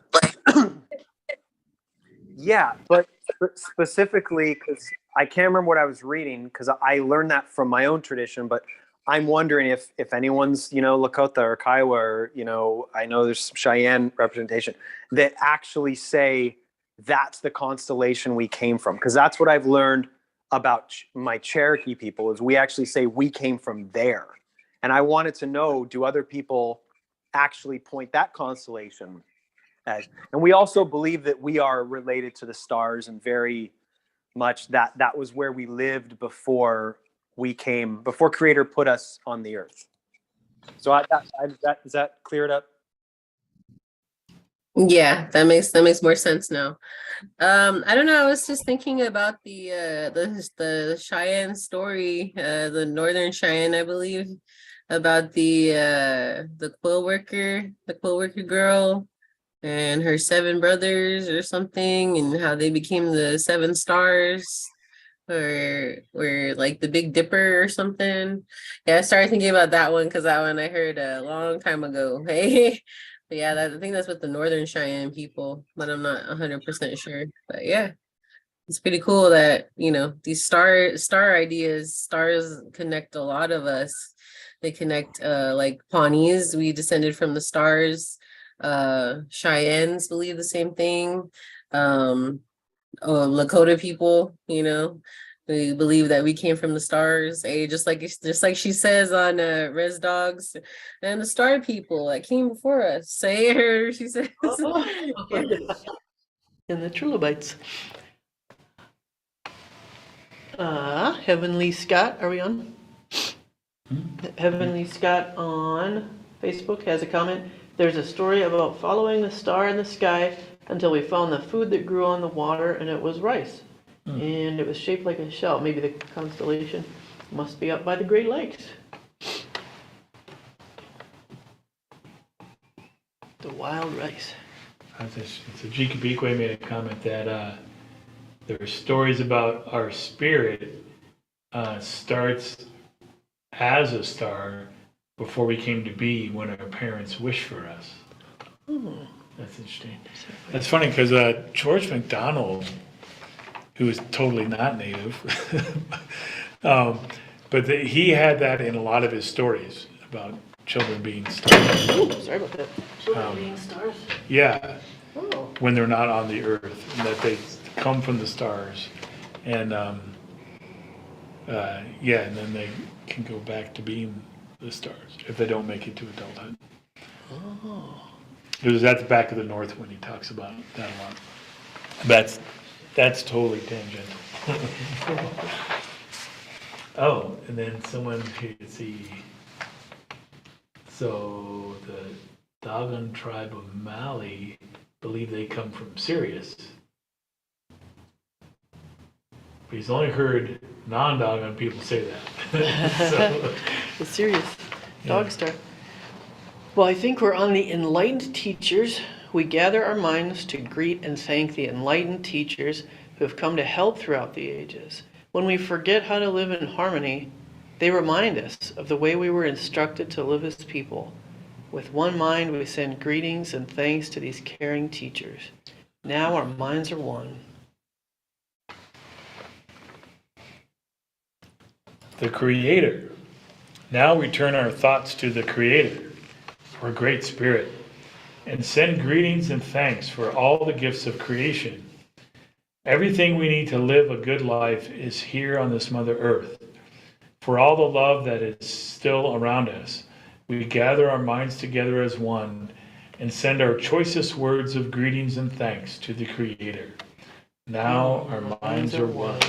Yeah, but specifically because I can't remember what I was reading because I learned that from my own tradition. But I'm wondering if anyone's Lakota or Kiowa or I know there's some Cheyenne representation that actually say that's the constellation we came from, because that's what I've learned about my Cherokee people is we actually say we came from there, and I wanted to know, do other people actually point that constellation as? And we also believe that we are related to the stars, and very much that was where we lived before Creator put us on the earth. So does that clear it up? yeah, that makes more sense now. I don't know. I was just thinking about the Cheyenne story, the Northern Cheyenne, I believe, about the quill worker girl and her 7 brothers or something, and how they became the 7 stars, or like the Big Dipper or something. Yeah, I started thinking about that one because that one I heard a long time ago. Hey. But yeah, I think that's with the Northern Cheyenne people, but I'm not 100% sure. But yeah, it's pretty cool that, these star ideas, stars connect a lot of us. They connect like Pawnees, we descended from the stars. Cheyennes believe the same thing. Lakota people, we believe that we came from the stars. Just like she says on Res Dogs, and the star people that came before us. Say her, she says. Yeah. And the trilobites. Heavenly Scott, are we on? Heavenly Scott on Facebook has a comment. There's a story about following the star in the sky until we found the food that grew on the water, and it was rice. And it was shaped like a shell. Maybe the constellation must be up by the Great Lakes. The wild rice. So Jikabikwe made a comment that there are stories about our spirit starts as a star before we came to be, when our parents wished for us. That's interesting. That's funny because George MacDonald, who is totally not native, but he had that in a lot of his stories about children being stars. Oh, sorry about that. Children being stars? Yeah, Oh. when they're not on the earth, and that they come from the stars. And yeah, and then they can go back to being the stars if they don't make it to adulthood. Oh. It was at the back of the North when he talks about that a lot. That's totally tangential. Oh, and then someone here, see. So the Dogon tribe of Mali believe they come from Sirius. But he's only heard non-Dogon people say that. So, The serious dog star. Well, I think we're on the enlightened teachers. We gather our minds to greet and thank the enlightened teachers who have come to help throughout the ages. When we forget how to live in harmony, they remind us of the way we were instructed to live as people. With one mind, we send greetings and thanks to these caring teachers. Now our minds are one. the Creator. Now we turn our thoughts to the Creator, or Great Spirit, and send greetings and thanks for all the gifts of creation. Everything we need to live a good life is here on this Mother Earth. For all the love that is still around us, we gather our minds together as one and send our choicest words of greetings and thanks to the Creator. Now our minds are one.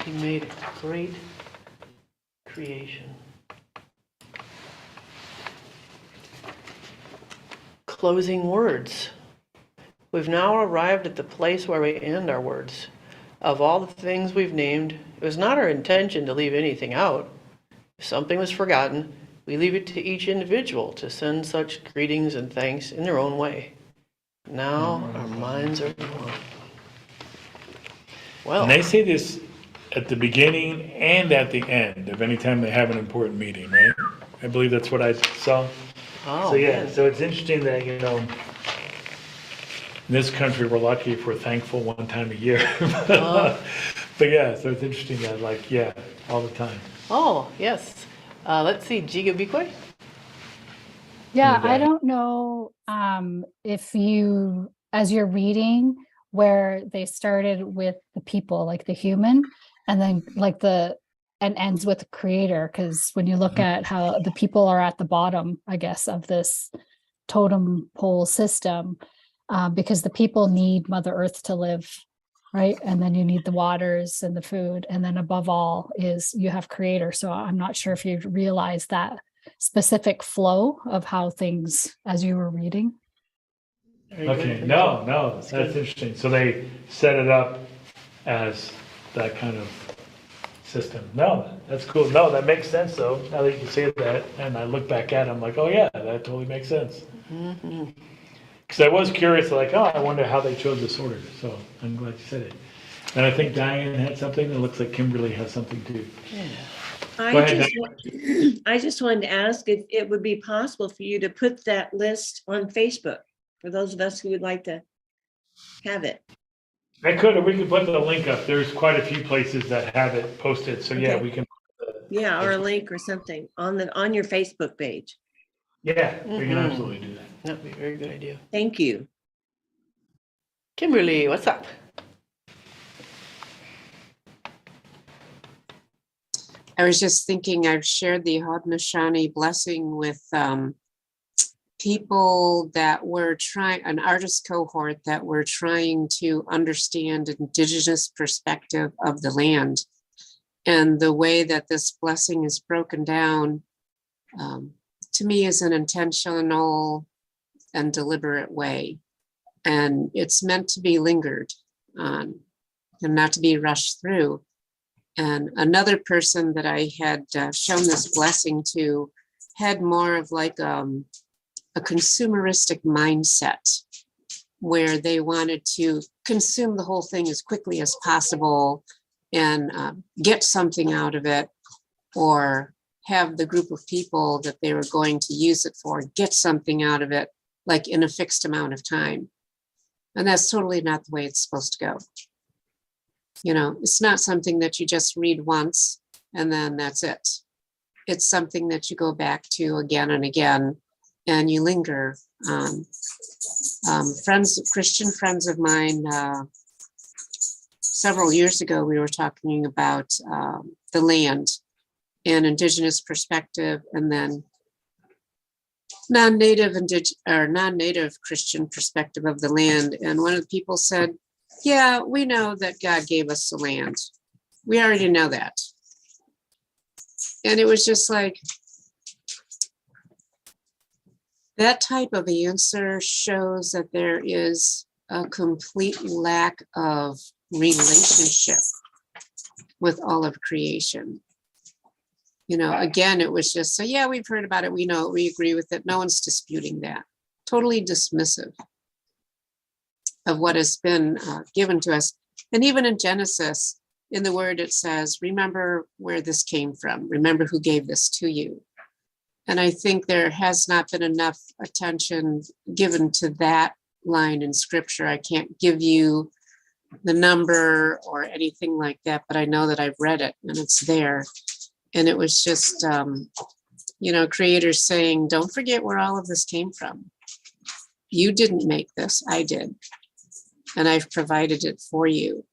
He made a great creation. Closing words. We've now arrived at the place where we end our words. Of all the things we've named, it was not our intention to leave anything out. If something was forgotten, we leave it to each individual to send such greetings and thanks in their own way. Now our minds are one. Well, And they say this at the beginning and at the end of any time they have an important meeting, right? I believe that's what I saw. oh, So yeah, man. so it's interesting that, in this country, we're lucky if we're thankful one time a year. But yeah, so it's interesting that like, yeah, all the time. Oh, yes. Let's see, Jiga Bikwe? Yeah, Okay. I don't know if you, as you're reading, where they started with the people, like the human, and then and ends with the creator. Because when you look at how the people are at the bottom, I guess, of this totem pole system, because the people need Mother Earth to live, right? And then you need the waters and the food. And then above all is you have creator. So I'm not sure if you realize that specific flow of how things as you were reading. Very good, Okay, very no, good. no, that's interesting. So they set it up as that kind of system. No, that's cool. No, that makes sense though. Now that you say that, and I look back at it, I'm like, oh yeah, that totally makes sense. Because I was curious, like, oh, I wonder how they chose this order. So I'm glad you said it. And I think Diane had something. It looks like Kimberly has something too. Go ahead, I just wanted to ask if it would be possible for you to put that list on Facebook for those of us who would like to have it. I could, or we could put the link up. There's quite a few places that have it posted. So yeah, Okay. we can. Yeah, or a link or something on your Facebook page. Yeah, we can absolutely do that. That'd be a very good idea. Thank you. Kimberly, what's up? I was just thinking, I've shared the Haudenosaunee blessing with people that were trying, an artist cohort that were trying to understand Indigenous perspective of the land. And the way that this blessing is broken down, to me, is an intentional and deliberate way. And it's meant to be lingered on and not to be rushed through. And another person that I had shown this blessing to had more of like a consumeristic mindset where they wanted to consume the whole thing as quickly as possible and get something out of it, or have the group of people that they were going to use it for get something out of it, like in a fixed amount of time. And that's totally not the way it's supposed to go. You know, it's not something that you just read once and then that's it. It's something that you go back to again and again, and you linger on. Christian friends of mine, several years ago, we were talking about the land and Indigenous perspective, and then non-native Christian perspective of the land. And one of the people said, yeah, we know that God gave us the land. We already know that. And it was just like, that type of answer shows that there is a complete lack of relationship with all of creation. You know, again, it was just, so yeah, we've heard about it. We know it, we agree with it. No one's disputing that. Totally dismissive of what has been given to us. And even in Genesis, in the word, it says, remember where this came from. Remember who gave this to you. And I think there has not been enough attention given to that line in scripture. I can't give you the number or anything like that, but I know that I've read it and it's there. And it was just, you know, creators saying, don't forget where all of this came from. You didn't make this, I did. And I've provided it for you.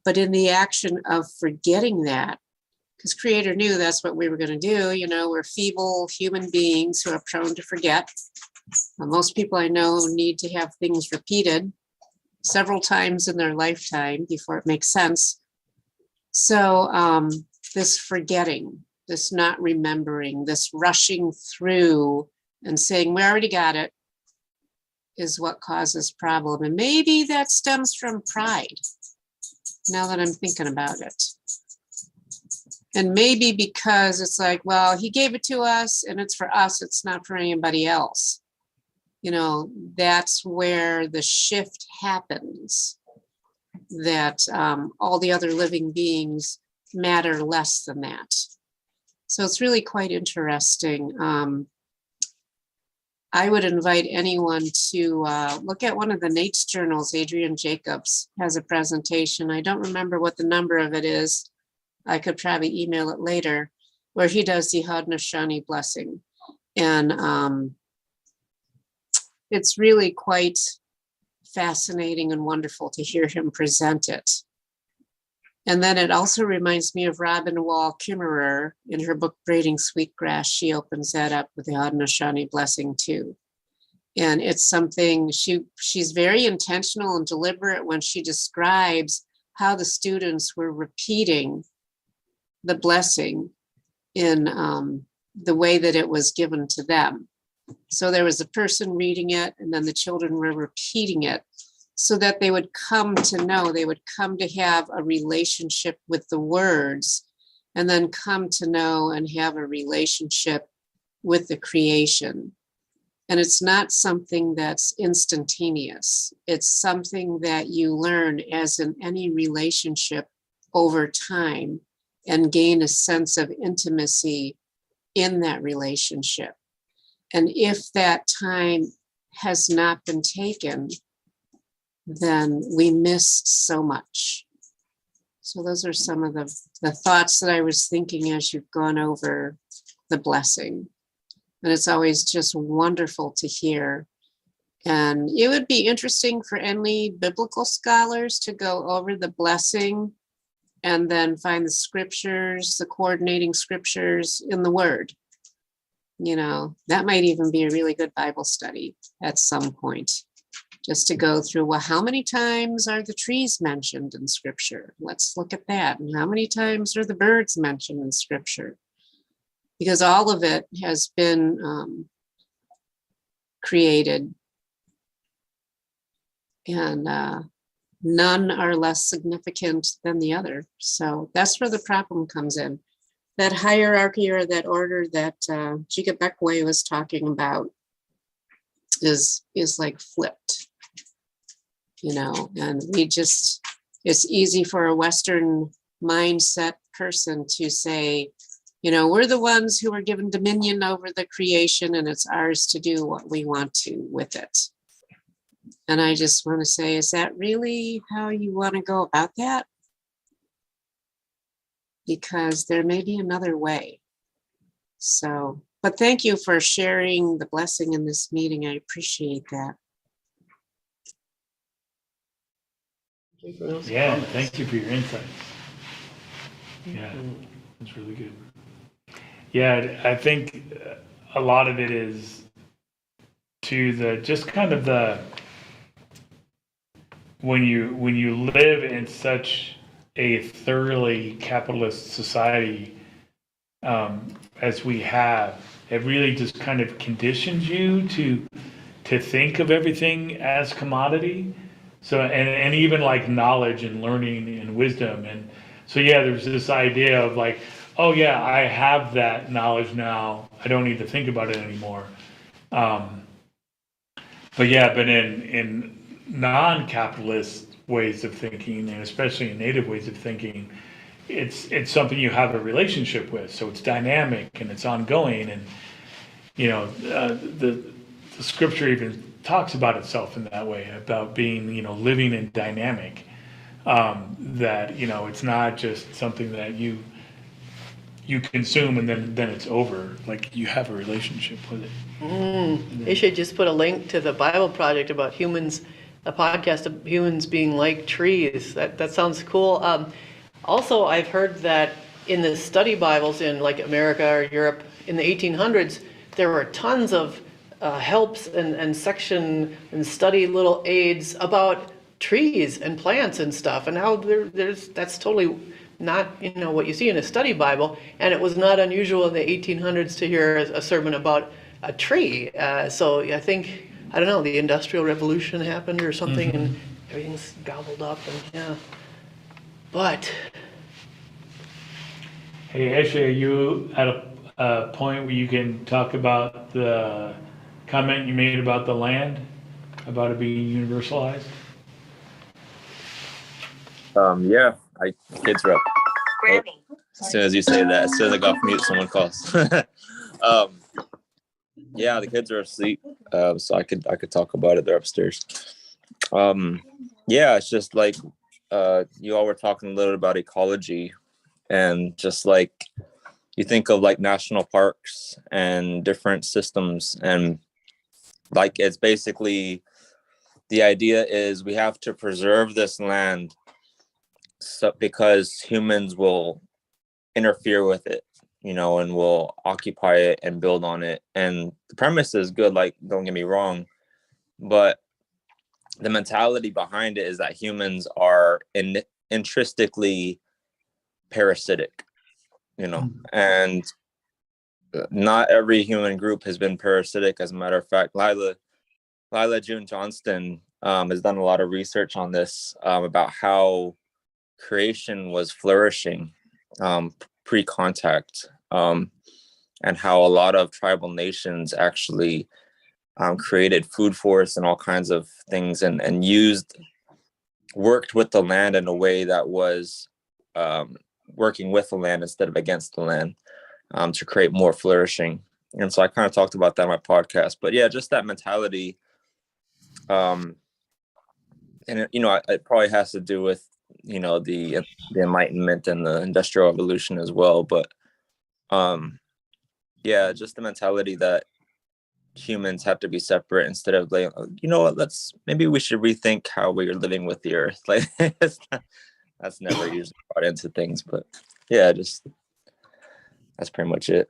But in the action of forgetting that, because Creator knew that's what we were going to do. You know, we're feeble human beings who are prone to forget. Most people I know need to have things repeated several times in their lifetime before it makes sense. So this forgetting, this not remembering, this rushing through and saying, we already got it, is what causes problem. And maybe that stems from pride, now that I'm thinking about it. And maybe because it's like, well, he gave it to us and it's for us, it's not for anybody else. You know, that's where the shift happens. that all the other living beings matter less than that. So it's really quite interesting. I would invite anyone to look at one of the Nate's journals. Adrian Jacobs has a presentation. I don't remember what the number of it is. I could probably email it later, where he does the Haudenosaunee blessing. And it's really quite fascinating and wonderful to hear him present it. And then it also reminds me of Robin Wall Kimmerer in her book, Braiding Sweetgrass. She opens that up with the Haudenosaunee blessing too. And it's something she's very intentional and deliberate when she describes how the students were repeating the blessing in the way that it was given to them. So there was a person reading it, and then the children were repeating it so that they would come to know, they would come to have a relationship with the words, and then come to know and have a relationship with the creation. And it's not something that's instantaneous. It's something that you learn, as in any relationship, over time, and gain a sense of intimacy in that relationship. And if that time has not been taken, then we missed so much. So those are some of the thoughts that I was thinking as you've gone over the blessing. And it's always just wonderful to hear. And it would be interesting for any biblical scholars to go over the blessing and then find the scriptures, the coordinating scriptures in the Word. You know, that might even be a really good Bible study at some point, just to go through, well, how many times are the trees mentioned in Scripture? Let's look at that. And how many times are the birds mentioned in Scripture? Because all of it has been created, and none are less significant than the other. So that's where the problem comes in. That hierarchy, or that order that Jiga Bekway was talking about is like flipped, you know, and it's easy for a Western mindset person to say, you know, we're the ones who are given dominion over the creation, and it's ours to do what we want to with it. And I just want to say, is that really how you want to go about that? Because there may be another way. So, but thank you for sharing the blessing in this meeting. I appreciate that. Yeah, thank you for your insights. Yeah, it's really good. Yeah, I think a lot of it is to just kind of when you live in such a thoroughly capitalist society as we have, it really just kind of conditions you to think of everything as commodity. So and even like knowledge and learning and wisdom. And so yeah, there's this idea of like, oh yeah, I have that knowledge now, I don't need to think about it anymore. But in non-capitalist ways of thinking, and especially in native ways of thinking, it's something you have a relationship with. So it's dynamic and it's ongoing, and you know, the scripture even talks about itself in that way, about being, you know, living and dynamic. That, you know, it's not just something that you consume and then it's over. Like, you have a relationship with it. They should just put a link to the Bible Project about humans, a podcast of humans being like trees. That sounds cool. Also, I've heard that in the study Bibles in like America or Europe in the 1800s, there were tons of helps and section and study little aids about trees and plants and stuff. And now that's totally not, you know, what you see in a study Bible. And it was not unusual in the 1800s to hear a sermon about a tree. So I think, I don't know, the Industrial Revolution happened or something, and everything's gobbled up, and yeah. But Hey, Ashley, are you at a point where you can talk about the comment you made about the land, about it being universalized? Yeah, kids are up. Oh, as soon as you say that, as soon as I go off mute, someone calls. Yeah, the kids are asleep, so I could talk about it. They're upstairs. Yeah, it's just like you all were talking a little about ecology, and just like you think of like national parks and different systems, and like it's basically the idea is we have to preserve this land, so because humans will interfere with it, and will occupy it and build on it. And the premise is good, like, don't get me wrong, but the mentality behind it is that humans are intrinsically parasitic, and not every human group has been parasitic. As a matter of fact, Lila June Johnston has done a lot of research on this, about how creation was flourishing pre-contact, and how a lot of tribal nations actually created food forests and all kinds of things, and worked with the land in a way that was working with the land instead of against the land, to create more flourishing. And so I kind of talked about that in my podcast. But yeah, just that mentality. And it probably has to do with the Enlightenment and the Industrial Revolution as well. But yeah, just the mentality that humans have to be separate, instead of like, maybe we should rethink how we're living with the earth. Like that's never usually brought into things, but yeah, just that's pretty much it.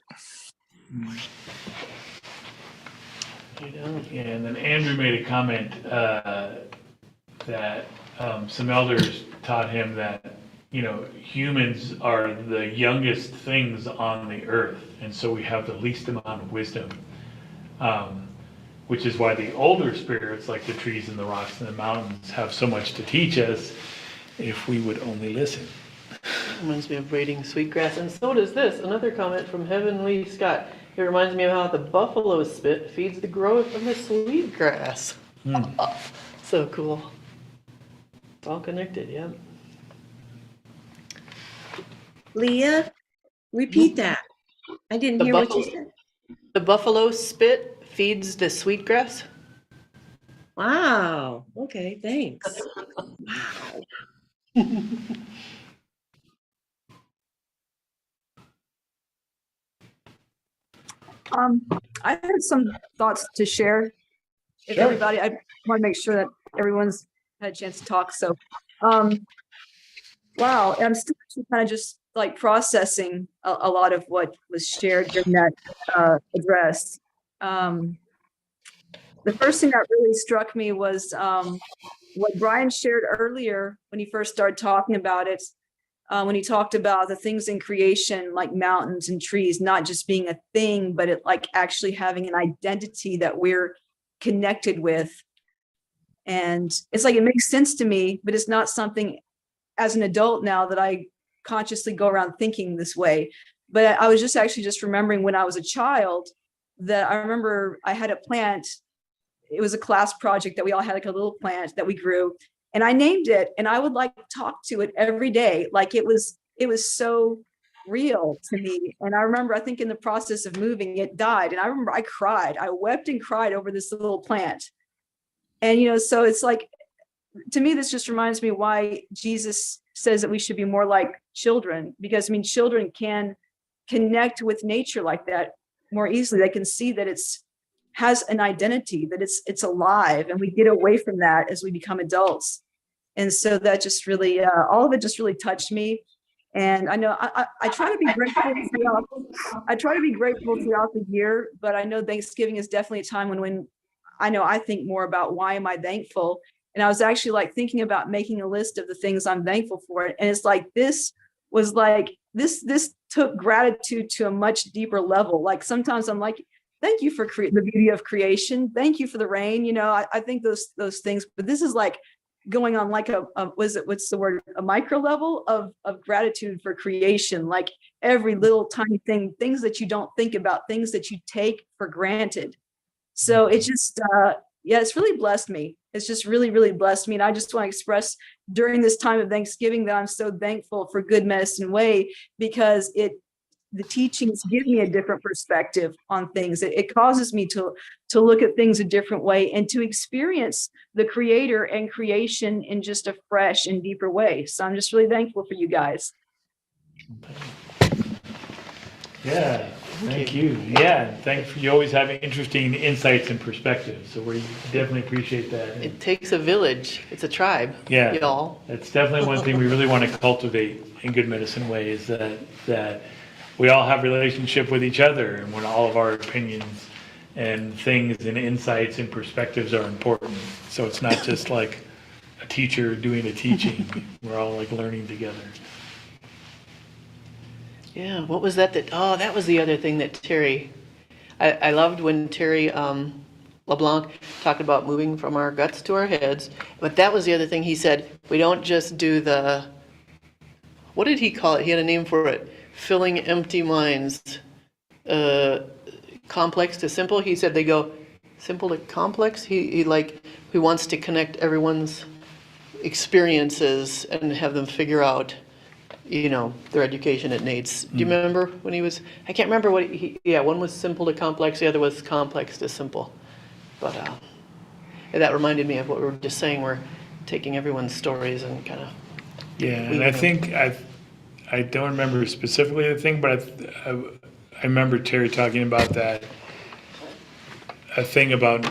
Yeah, and then Andrew made a comment that some elders taught him that humans are the youngest things on the earth, and so we have the least amount of wisdom, which is why the older spirits, like the trees and the rocks and the mountains, have so much to teach us if we would only listen. Reminds me of braiding sweetgrass, and so does this. Another comment from Heavenly Scott. It reminds me of how the buffalo spit feeds the growth of the sweetgrass. So cool. It's all connected, yeah. Leah, repeat that. I didn't hear what you said. The buffalo spit feeds the sweetgrass. Wow. Okay, thanks. Wow. I had some thoughts to share. If everybody, I want to make sure that everyone's had a chance to talk. So, wow, I'm still kind of just like processing a lot of what was shared during that address. The first thing that really struck me was what Brian shared earlier when he first started talking about it. When he talked about the things in creation, like mountains and trees, not just being a thing, but it like actually having an identity that we're connected with. And it's like, it makes sense to me, but it's not something as an adult now that I consciously go around thinking this way. But I was just actually just remembering when I was a child that I remember I had a plant. It was a class project that we all had, like a little plant that we grew. And I named it, and I would like talk to it every day. Like it was so real to me. And I remember, I think in the process of moving, it died. And I remember I cried, I wept and cried over this little plant. And, so it's like, to me, this just reminds me why Jesus says that we should be more like children, because children can connect with nature like that more easily. They can see that has an identity, that it's alive, and we get away from that as we become adults. And so that just really, all of it just really touched me. And I know I try to be grateful throughout the year, but I know Thanksgiving is definitely a time when I know I think more about why am I thankful. And I was actually like thinking about making a list of the things I'm thankful for. And it's like, this took gratitude to a much deeper level. Like sometimes I'm like, thank you for the beauty of creation. Thank you for the rain. I think those things, but this is like going on like what's the word? A micro level of gratitude for creation, like every little tiny thing, things that you don't think about, things that you take for granted. So it just, yeah, it's really blessed me. It's just really, really blessed me. And I just want to express during this time of Thanksgiving that I'm so thankful for Good Medicine Way, because the teachings give me a different perspective on things. It causes me to look at things a different way and to experience the creator and creation in just a fresh and deeper way. So I'm just really thankful for you guys. Yeah, thank you. Yeah, thanks. You always have interesting insights and perspectives, so we definitely appreciate that. It takes a village. It's a tribe. Yeah, Y'all. that's definitely one thing we really want to cultivate in Good Medicine Way, is that we all have relationship with each other, and when all of our opinions and things and insights and perspectives are important. So it's not just like a teacher doing a teaching. We're all like learning together. Yeah, what was that? That was the other thing that Terry, I loved when Terry LeBlanc talked about moving from our guts to our heads. But that was the other thing he said. We don't just do what did he call it? He had a name for it. Filling empty minds. Complex to simple. He said they go simple to complex. He wants to connect everyone's experiences and have them figure out, their education at Nate's. Do you remember when he was, I can't remember one was simple to complex, the other was complex to simple. But that reminded me of what we were just saying. We're taking everyone's stories and kind of. Yeah, and I think I don't remember specifically the thing, but I remember Terry talking about that, a thing about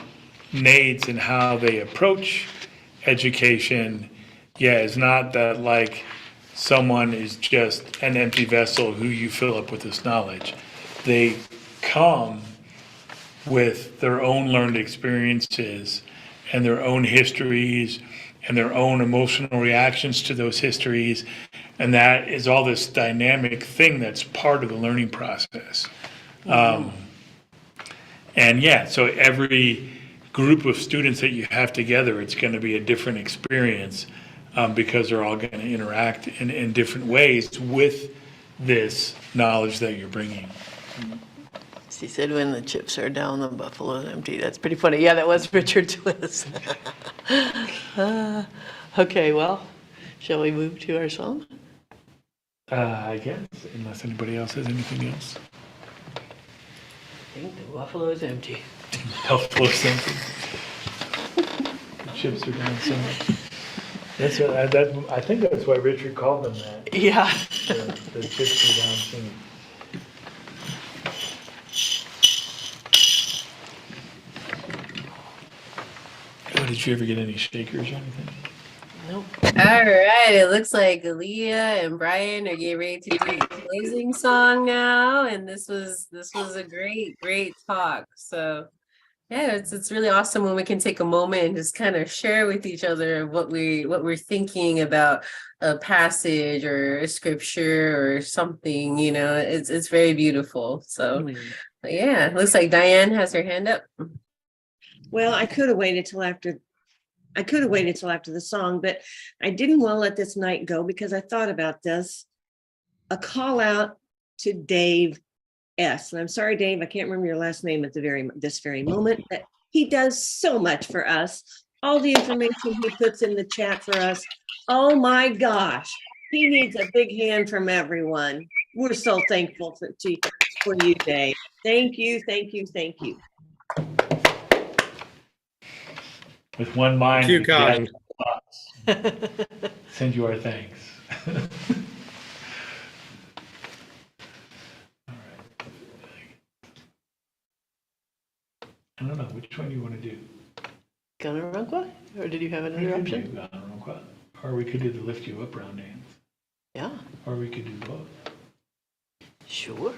NAIDS and how they approach education. Yeah, it's not that like someone is just an empty vessel who you fill up with this knowledge. They come with their own learned experiences and their own histories and their own emotional reactions to those histories. And that is all this dynamic thing that's part of the learning process. And yeah, so every group of students that you have together, it's going to be a different experience, because they're all going to interact in different ways with this knowledge that you're bringing. He said, when the chips are down, the buffalo's empty. That's pretty funny. Yeah, that was Richard Twist. Okay, well, shall we move to our song? I guess, unless anybody else has anything else. I think the buffalo is empty. Buffalo's empty. The chips are down so much. That's what, I think that's why Richard called them that. Yeah. The chips are down so much. Oh, did you ever get any shakers or anything? Nope. All right, it looks like Aaliyah and Brian are getting ready to do the closing song now, and this was a great talk. So yeah, it's really awesome when we can take a moment and just kind of share with each other what we're thinking about a passage or a scripture or something. It's very beautiful. So yeah, it looks like Diane has her hand up. Well, I could have waited till after the song, but I didn't want to let this night go because I thought about this. A call out to Dave S. And I'm sorry, Dave, I can't remember your last name at this very moment, but he does so much for us. All the information he puts in the chat for us. Oh my gosh, he needs a big hand from everyone. We're so thankful for you, Dave. Thank you. With one mind, Thank you, we Colin. send you our thanks. All right. I don't know, which one do you want to do? Ganarankwa? Or did you have another We could option? do Ganarankwa, or we could do the lift you up round dance, Yeah, or we could do both. sure.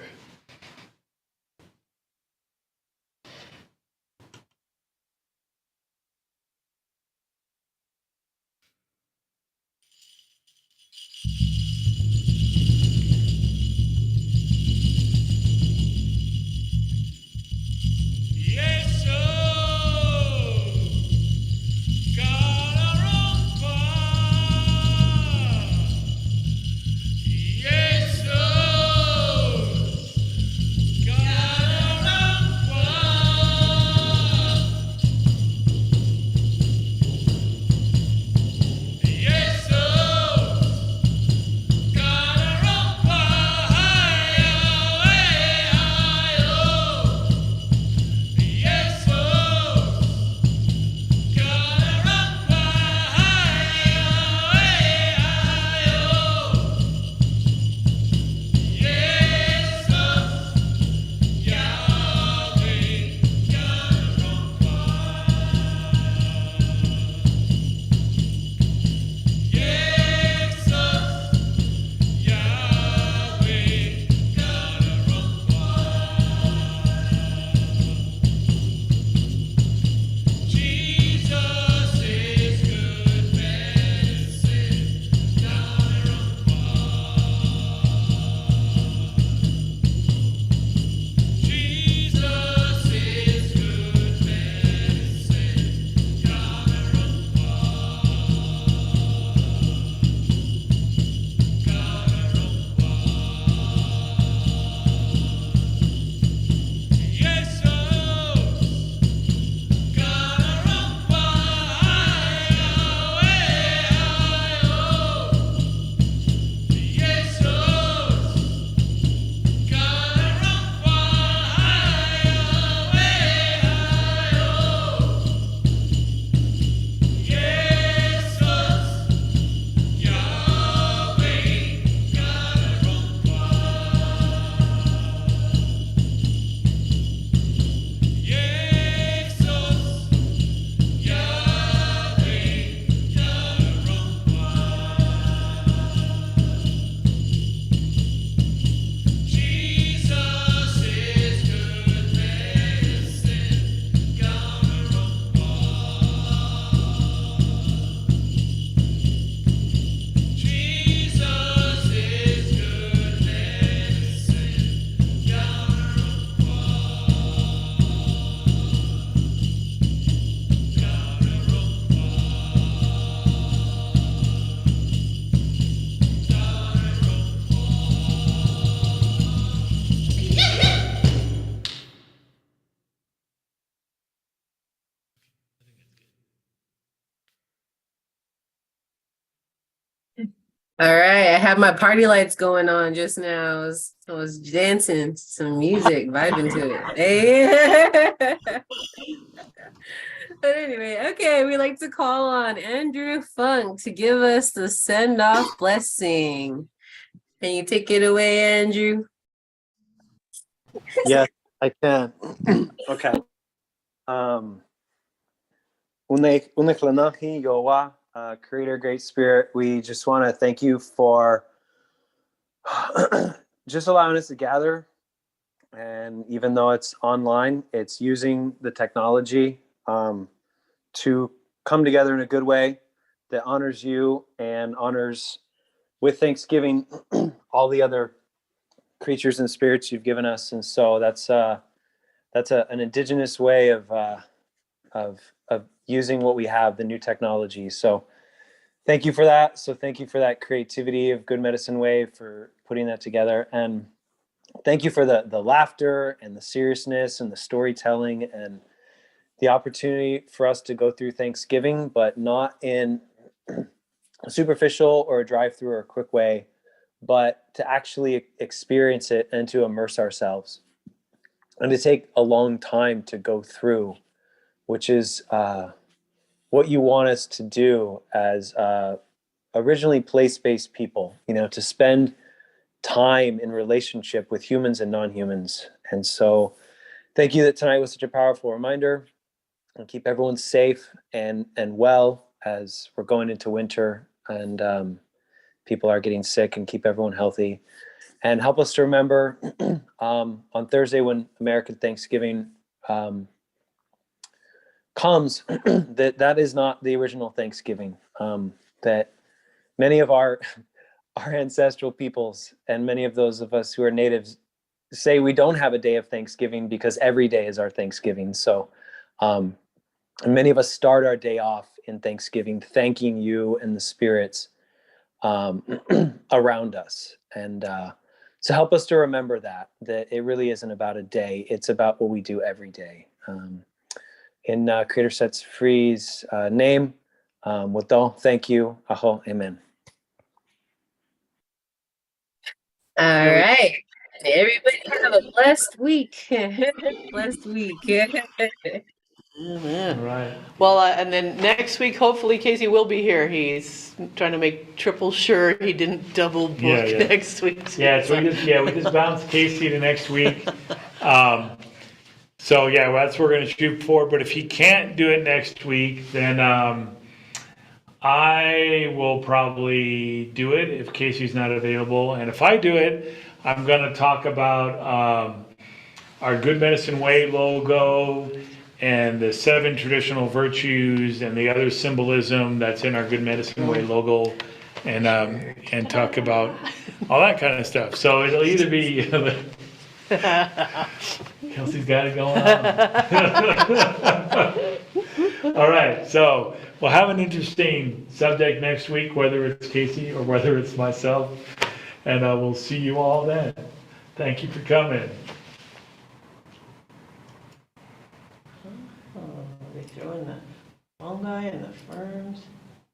All right, I had my party lights going on just now. I was dancing to some music, vibing to it. Hey. But anyway, okay, we like to call on Andrew Funk to give us the send-off blessing. Can you take it away, Andrew? Yes, I can. Okay. Uneklanahi Yowa, Creator, Great Spirit, we just want to thank you for just allowing us to gather. And even though it's online, it's using the technology to come together in a good way that honors you and honors with Thanksgiving all the other creatures and spirits you've given us. And so that's an indigenous way of using what we have, the new technology. So thank you for that. So thank you for that creativity of Good Medicine Way for putting that together. And thank you for the laughter and the seriousness and the storytelling and the opportunity for us to go through Thanksgiving, but not in a superficial or a drive-through or a quick way, but to actually experience it and to immerse ourselves and to take a long time to go through, which is what you want us to do as originally place-based people, to spend time in relationship with humans and non-humans. And so thank you that tonight was such a powerful reminder, and keep everyone safe and well as we're going into winter and people are getting sick, and keep everyone healthy. And help us to remember on Thursday when American Thanksgiving comes that is not the original Thanksgiving, that many of our ancestral peoples and many of those of us who are natives say we don't have a day of Thanksgiving because every day is our Thanksgiving. So many of us start our day off in Thanksgiving, thanking you and the spirits around us. And so help us to remember that it really isn't about a day. It's about what we do every day. In Creator Sets Free's name, Woto, thank you. Aho, amen. All right. Everybody have a blessed week. Blessed week. Amen. Right. Well, and then next week, hopefully Casey will be here. He's trying to make triple sure he didn't double book Yeah. next week. Yeah, so we just bounced Casey to next week. So yeah, well, that's what we're gonna shoot for. But if he can't do it next week, then I will probably do it if Casey's not available. And if I do it, I'm gonna talk about our Good Medicine Way logo and the 7 traditional virtues and the other symbolism that's in our Good Medicine Way logo, and talk about all that kind of stuff. So it'll either be Kelsey's got it going on. All right, so we'll have an interesting subject next week, whether it's Casey or whether it's myself, and we'll see you all then. Thank you for coming. Oh, they throw in the fungi and the ferns.